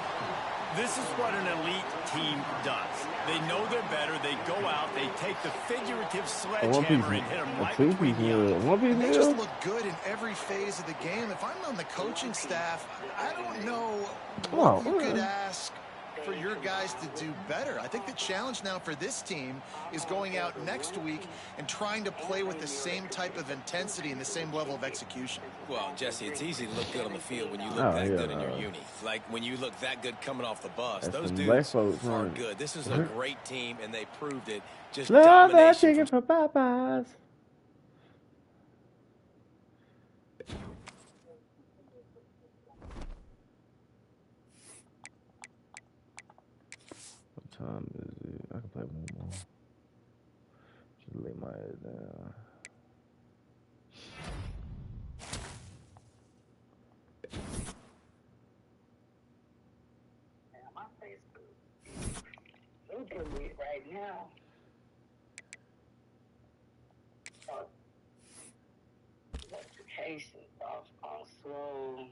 This is what an elite team does. They know they're better. They go out. They take the figurative sledgehammer and hit them right between the eyes. They just look good in every phase of the game. If I'm on the coaching staff, I don't know what you could ask for your guys to do better. I think the challenge now for this team is going out next week and trying to play with the same type of intensity and the same level of execution. Well, Jesse, it's easy to look good on the field when you look that good in your uni. Like when you look that good coming off the bus. Those dudes are good. This is a great team, and they proved it. Just love that chicken from Popeyes. What time is it? I can play one more. Just lay my head down. My Facebook looking with right now. Notifications off on slow.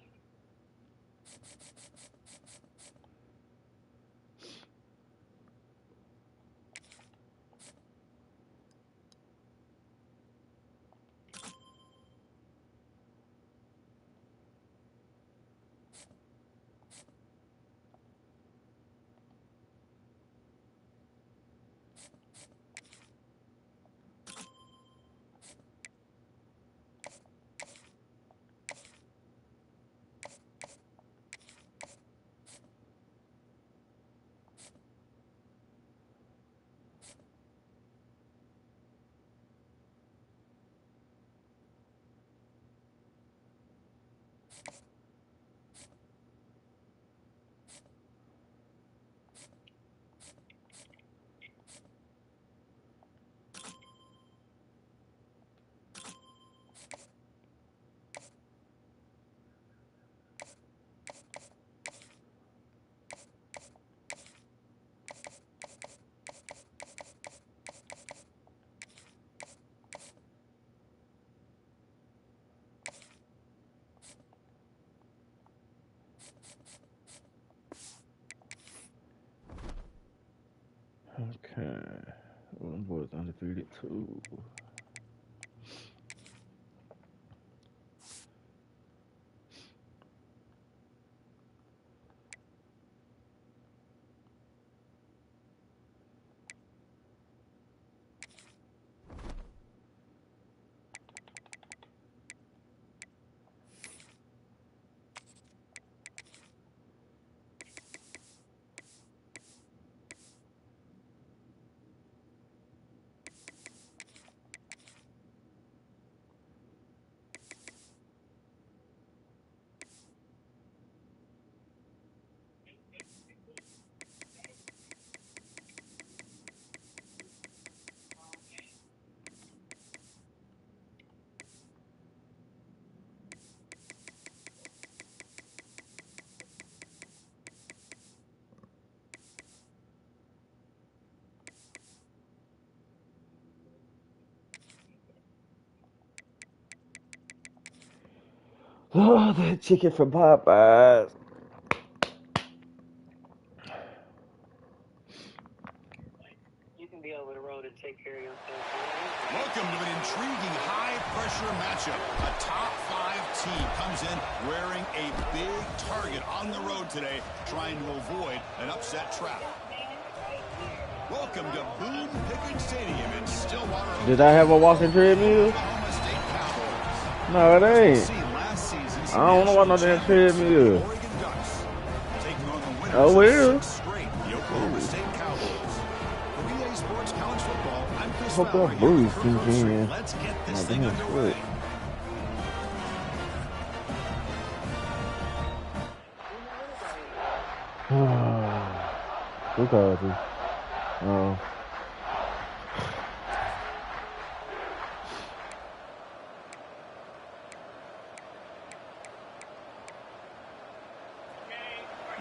Okay. Well, them boys undefeated too. Oh, that chicken from Popeyes. You can be over the road and take care of yourself. Welcome to an intriguing high-pressure matchup. A top-5 team comes in wearing a big target on the road today, trying to avoid an upset trap. Welcome to Boone Pickens Stadium in Stillwater. Did I have a walking treadmill? No, it ain't. I don't know about no damn treadmill. Oh, well. Hope that booze sink in. Let's get this Oh, thing damn, underway. Who called you? Oh.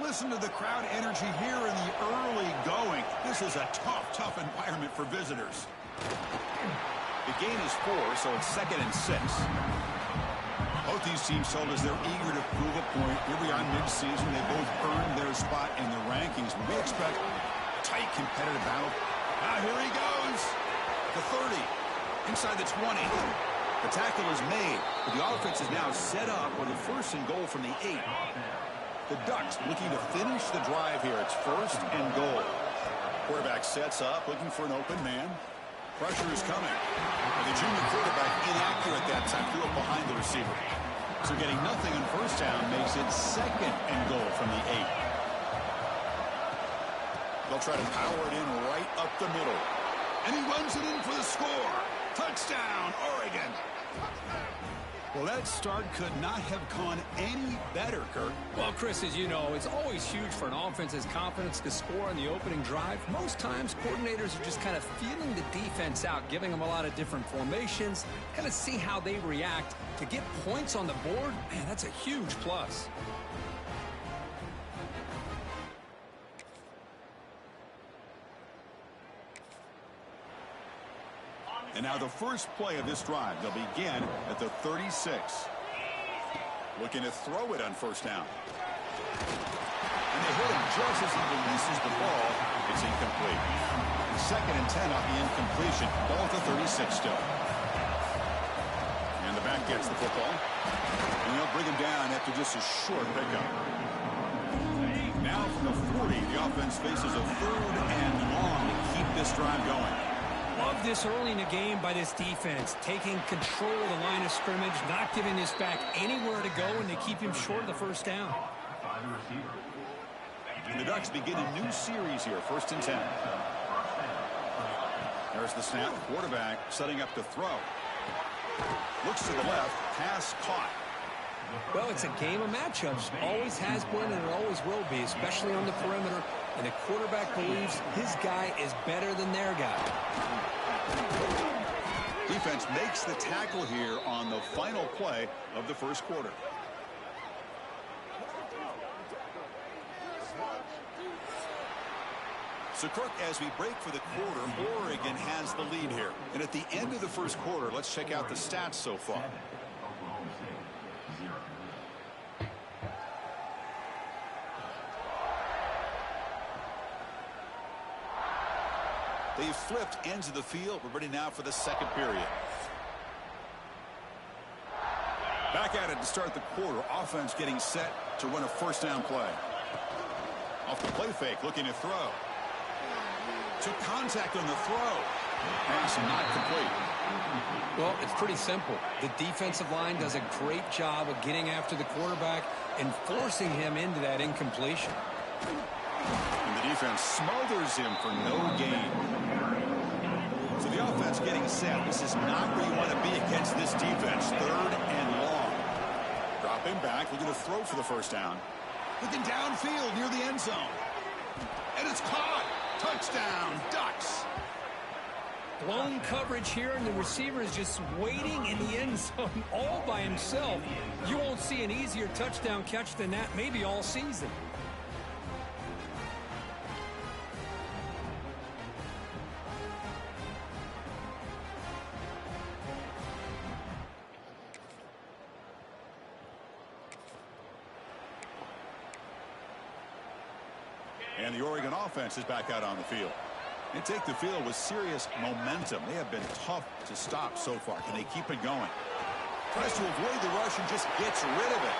Listen to the crowd energy here in the early going. This is a tough environment for visitors. The gain is 4, so it's 2nd and 6. Both these teams told us they're eager to prove a point. Here we are mid-season. They both earned their spot in the rankings. We expect a tight competitive battle. Now here he goes. The 30. Inside the 20. The tackle is made, but the offense is now set up with a 1st and goal from the 8. The Ducks looking to finish the drive here. It's 1st and goal. Quarterback sets up, looking for an open man. Pressure is coming. And the junior quarterback inaccurate that time, threw it behind the receiver. So getting nothing on 1st down makes it 2nd and goal from the 8. They'll try to power it in right up the middle. And he runs it in for the score. Touchdown, Oregon. Well, that start could not have gone any better, Kurt. Well, Chris, as you know, it's always huge for an offense's confidence to score on the opening drive. Most times, coordinators are just kind of feeling the defense out, giving them a lot of different formations, kind of see how they react. To get points on the board, man, that's a huge plus. And now the first play of this drive. They'll begin at the 36. Looking to throw it on 1st down. And they hit him just as he releases the ball. It's incomplete. 2nd and 10 off the incompletion. Ball at the 36 still. And the back gets the football. And they'll bring him down after just a short pickup. Now from the 40, the offense faces a 3rd and long to keep this drive going. Love this early in the game by this defense, taking control of the line of scrimmage, not giving this back anywhere to go, and to keep him short of the 1st down. And the Ducks begin a new series here, 1st and 10. There's the snap. Quarterback setting up to throw. Looks to the left. Pass caught. Well, it's a game of matchups. Always has been and it always will be, especially on the perimeter. And the quarterback believes his guy is better than their guy. Defense makes the tackle here on the final play of the 1st quarter. So, Kirk, as we break for the quarter, Oregon has the lead here. And at the end of the 1st quarter, let's check out the stats so far. They've flipped ends of the field. We're ready now for the 2nd period. Back at it to start the quarter. Offense getting set to run a 1st down play. Off the play fake, looking to throw. Took contact on the throw. Pass not complete. Well, it's pretty simple. The defensive line does a great job of getting after the quarterback and forcing him into that incompletion. And the defense smothers him for no gain. So the offense getting set. This is not where you want to be against this defense. 3rd and long. Dropping back, looking to throw for the 1st down. Looking downfield near the end zone. And it's caught. Touchdown, Ducks. Blown coverage here, and the receiver is just waiting in the end zone all by himself. You won't see an easier touchdown catch than that maybe all season. And the Oregon offense is back out on the field. They take the field with serious momentum. They have been tough to stop so far. Can they keep it going? Tries to avoid the rush and just gets rid of it.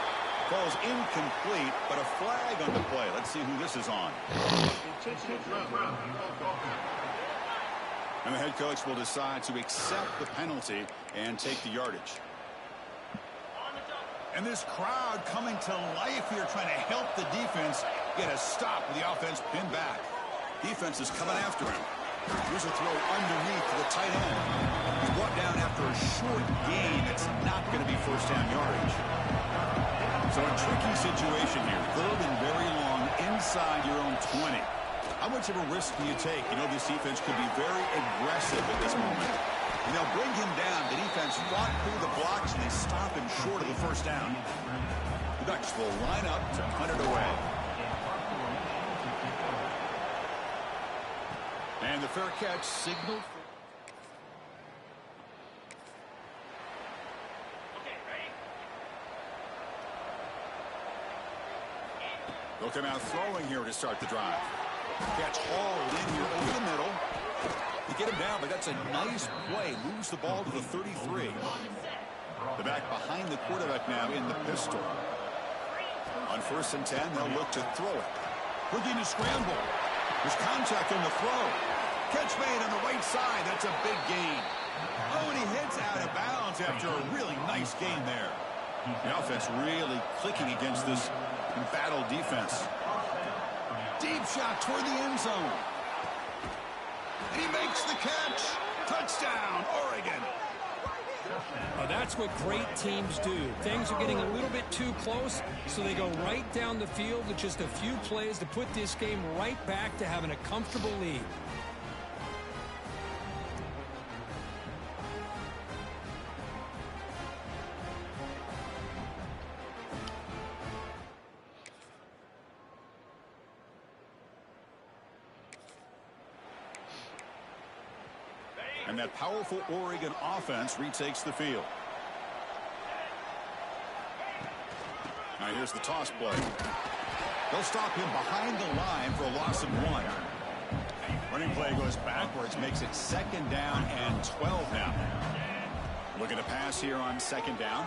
Falls incomplete, but a flag on the play. Let's see who this is on. And the head coach will decide to accept the penalty and take the yardage. And this crowd coming to life here, trying to help the defense get a stop with the offense pinned back. Defense is coming after him. Here's a throw underneath to the tight end. He's brought down after a short gain. It's not going to be first down yardage. So a tricky situation here. Third and very long inside your own 20. How much of a risk do you take? You know this defense could be very aggressive at this moment. And they'll bring him down. The defense fought through the blocks, and they stop him short of the first down. The Ducks will line up to hunt it away. And the fair catch signaled. They'll come out throwing here to start the drive. Catch hauled in here over the middle. They get him down, but that's a nice play. Moves the ball to the 33. The back behind the quarterback now in the pistol. On 1st and 10, they'll look to throw it. Looking to scramble. There's contact on the throw. Catch made on the right side. That's a big gain. Oh, and he hits out of bounds after a really nice gain there. The offense really clicking against this embattled defense. Deep shot toward the end zone. And he makes the catch. Touchdown, Oregon. That's what great teams do. Things are getting a little bit too close, so they go right down the field with just a few plays to put this game right back to having a comfortable lead. And that powerful Oregon offense retakes the field. Now here's the toss play. They'll stop him behind the line for a loss of 1. Running play goes backwards, makes it 2nd down and 12 now. Looking to pass here on 2nd down.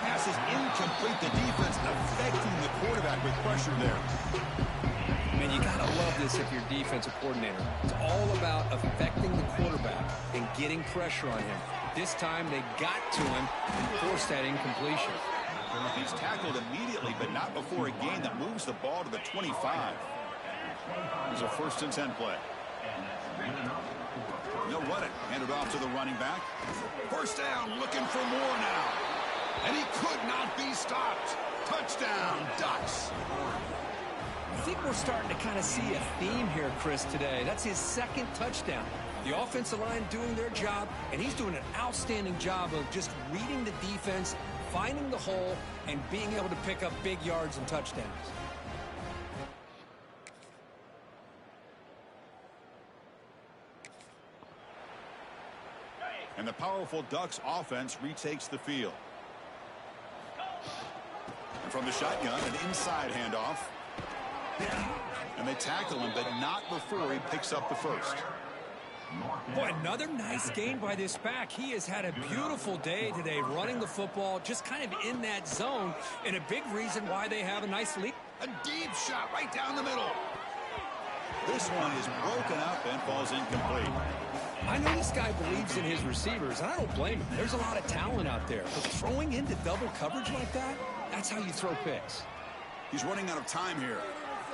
Pass is incomplete. The defense affecting the quarterback with pressure there. Man, you gotta love this if you're a defensive coordinator. It's all about affecting the quarterback and getting pressure on him. This time they got to him and forced that incompletion. He's tackled immediately, but not before a gain that moves the ball to the 25. Here's a 1st and 10 play. They'll run it. Hand it off to the running back. 1st down, looking for more now. And he could not be stopped. Touchdown, Ducks. I think we're starting to kind of see a theme here, Chris, today. That's his 2nd touchdown. The offensive line doing their job, and he's doing an outstanding job of just reading the defense, finding the hole, and being able to pick up big yards and touchdowns. And the powerful Ducks offense retakes the field. And from the shotgun, an inside handoff. And they tackle him, but not before he picks up the 1st. Boy, another nice gain by this back. He has had a beautiful day today running the football, just kind of in that zone, and a big reason why they have a nice lead. A deep shot right down the middle. This one is broken up and falls incomplete. I know this guy believes in his receivers, and I don't blame him. There's a lot of talent out there, but throwing into double coverage like that, that's how you throw picks. He's running out of time here.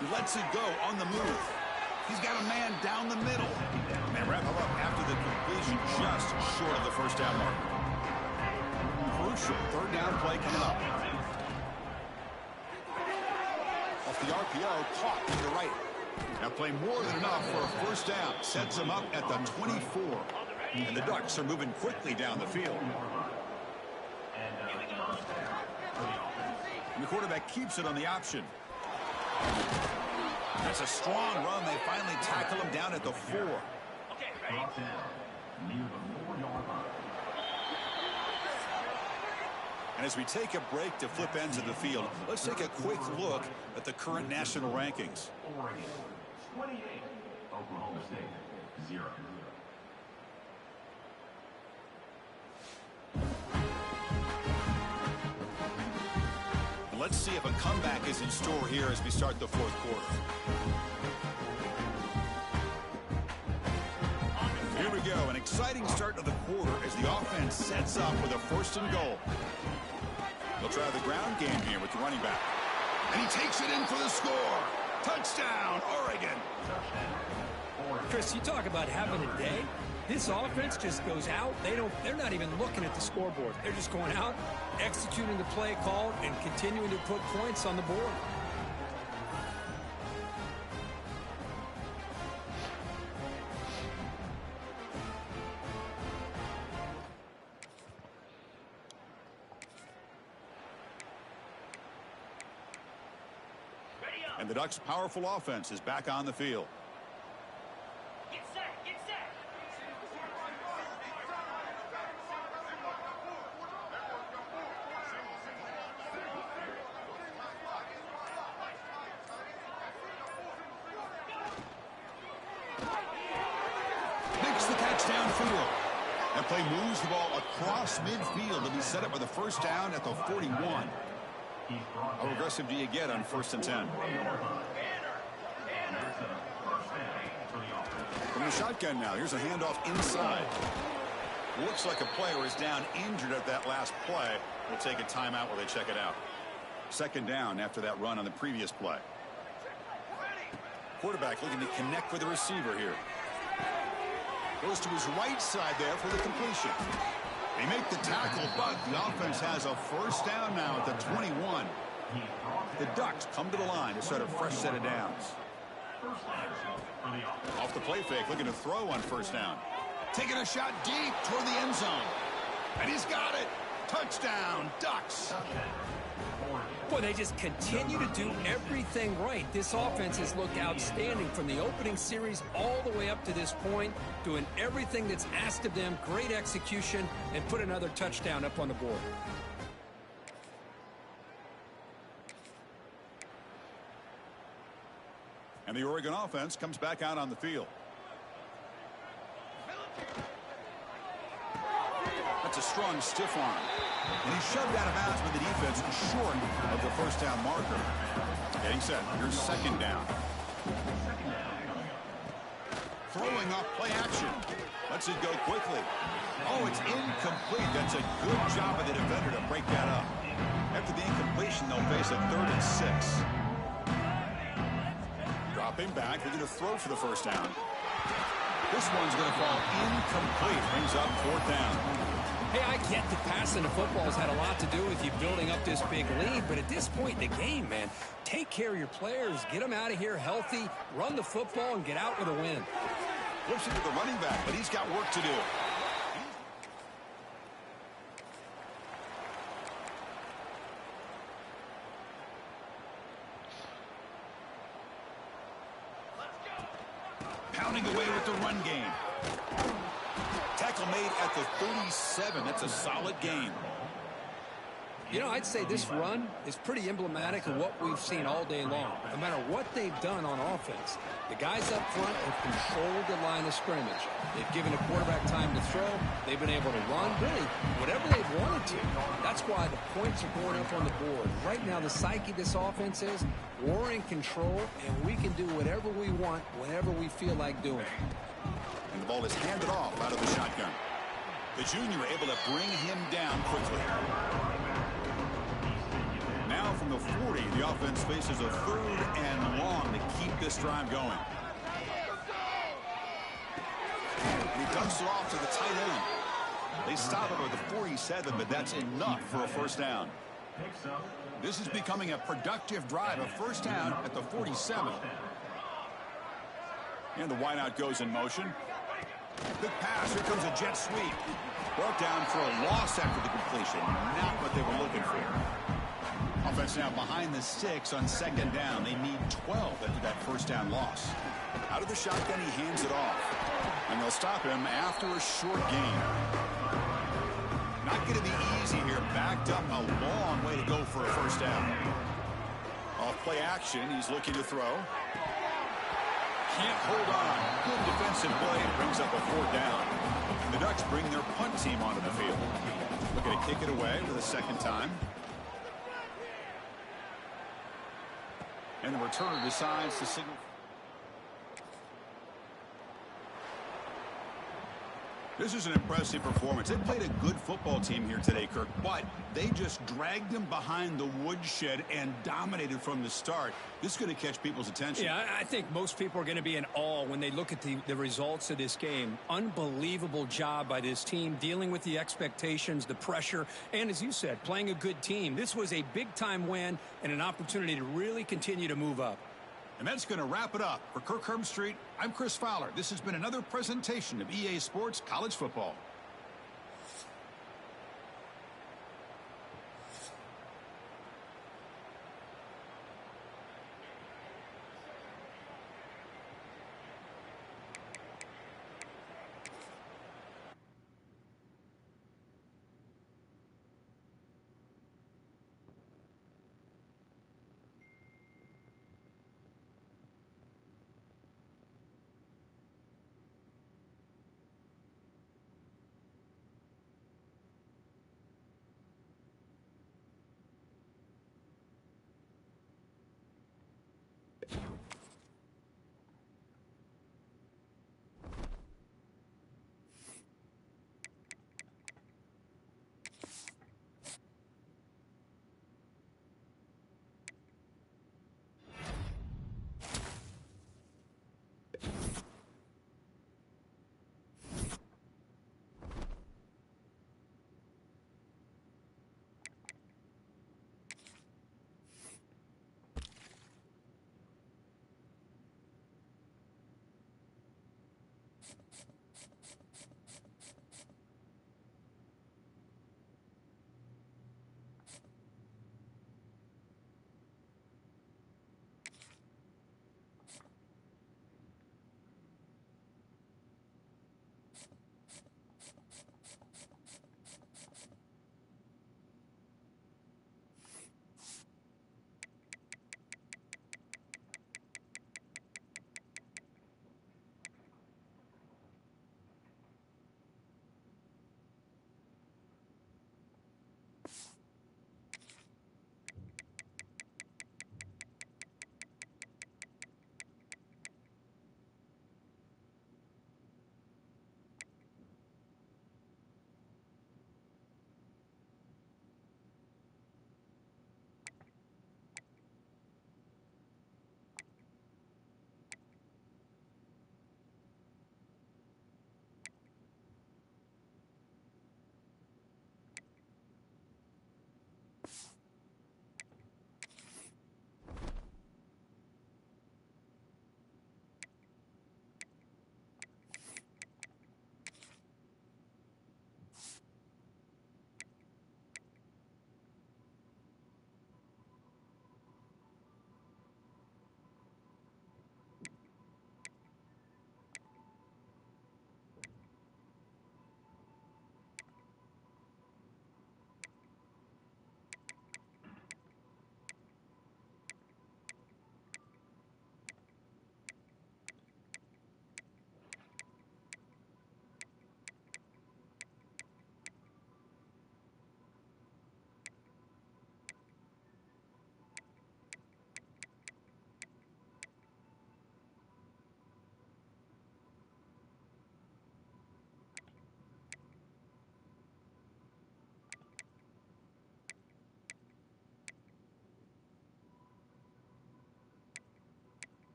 He lets it go on the move. He's got a man down the middle. And they wrap him up after the completion just short of the 1st down mark. Crucial 3rd down play coming up. Off the RPO, caught to the right. Now play more than enough for a 1st down. Sets him up at the 24. And the Ducks are moving quickly down the field. And the quarterback keeps it on the option. That's a strong run. They finally tackle him down at the 4. And as we take a break to flip ends of the field, let's take a quick look at the current national rankings. Oregon, 28. Oklahoma State, 0. Let's see if a comeback is in store here as we start the fourth quarter. Here we go, an exciting start to the quarter as the offense sets up with a 1st and goal. They'll try the ground game here with the running back. And he takes it in for the score. Touchdown, Oregon. Chris, you talk about having a day. This offense just goes out. They're not even looking at the scoreboard. They're just going out, executing the play called, and continuing to put points on the board. And the Ducks' powerful offense is back on the field. Makes the catch downfield. That play moves the ball across midfield to be set up with a 1st down at the 41. How aggressive do you get on 1st and 10? From the shotgun now, here's a handoff inside. Looks like a player is down injured at that last play. We'll take a timeout while they check it out. 2nd down after that run on the previous play. Quarterback looking to connect with the receiver here. Goes to his right side there for the completion. They make the tackle, but the offense has a 1st down now at the 21. The Ducks come to the line to start a fresh set of downs. Off the play fake, looking to throw on 1st down. Taking a shot deep toward the end zone. And he's got it. Touchdown, Ducks. Boy, they just continue to do everything right. This offense has looked outstanding from the opening series all the way up to this point, doing everything that's asked of them, great execution, and put another touchdown up on the board. And the Oregon offense comes back out on the field. That's a strong stiff arm. And he's shoved out of bounds with the defense short of the 1st down marker. Getting set. Here's 2nd down. Throwing off play action. Lets it go quickly. Oh, it's incomplete. That's a good job of the defender to break that up. After the incompletion, they'll face a 3rd and 6. Dropping back. They're going to throw for the 1st down. This one's going to fall incomplete. Brings up 4th down. Hey, I get that passing the football has had a lot to do with you building up this big lead, but at this point in the game, man, take care of your players, get them out of here healthy, run the football, and get out with a win. Flips it to the running back, but he's got work to do. Pounding away with the run game. Tackle made at the 37. That's a solid game. You know, I'd say this run is pretty emblematic of what we've seen all day long. No matter what they've done on offense, the guys up front have controlled the line of scrimmage. They've given the quarterback time to throw. They've been able to run, really, whatever they've wanted to. That's why the points are going up on the board. Right now, the psyche of this offense is we're in control, and we can do whatever we want whenever we feel like doing it. And the ball is handed off out of the shotgun. The junior able to bring him down quickly. Now from the 40, the offense faces a 3rd and long to keep this drive going. And he dumps it off to the tight end. They stop it with the 47, but that's enough for a 1st down. This is becoming a productive drive, a 1st down at the 47. And the wideout goes in motion. Big pass, here comes a jet sweep. Brought down for a loss after the completion. Not what they were looking for. Offense now behind the 6 on 2nd down. They need 12 after that 1st down loss. Out of the shotgun, he hands it off. And they'll stop him after a short gain. Not going to be easy here. Backed up a long way to go for a first down. Off play action. He's looking to throw. Can't hold on. Good defensive play. Brings up a 4th down. The Ducks bring their punt team onto the field. Looking to kick it away for the 2nd time. And the returner decides to signal. This is an impressive performance. They played a good football team here today, Kirk, but they just dragged them behind the woodshed and dominated from the start. This is going to catch people's attention. Yeah, I think most people are going to be in awe when they look at the results of this game. Unbelievable job by this team, dealing with the expectations, the pressure, and as you said, playing a good team. This was a big-time win and an opportunity to really continue to move up. And that's going to wrap it up. For Kirk Herbstreit, I'm Chris Fowler. This has been another presentation of EA Sports College Football.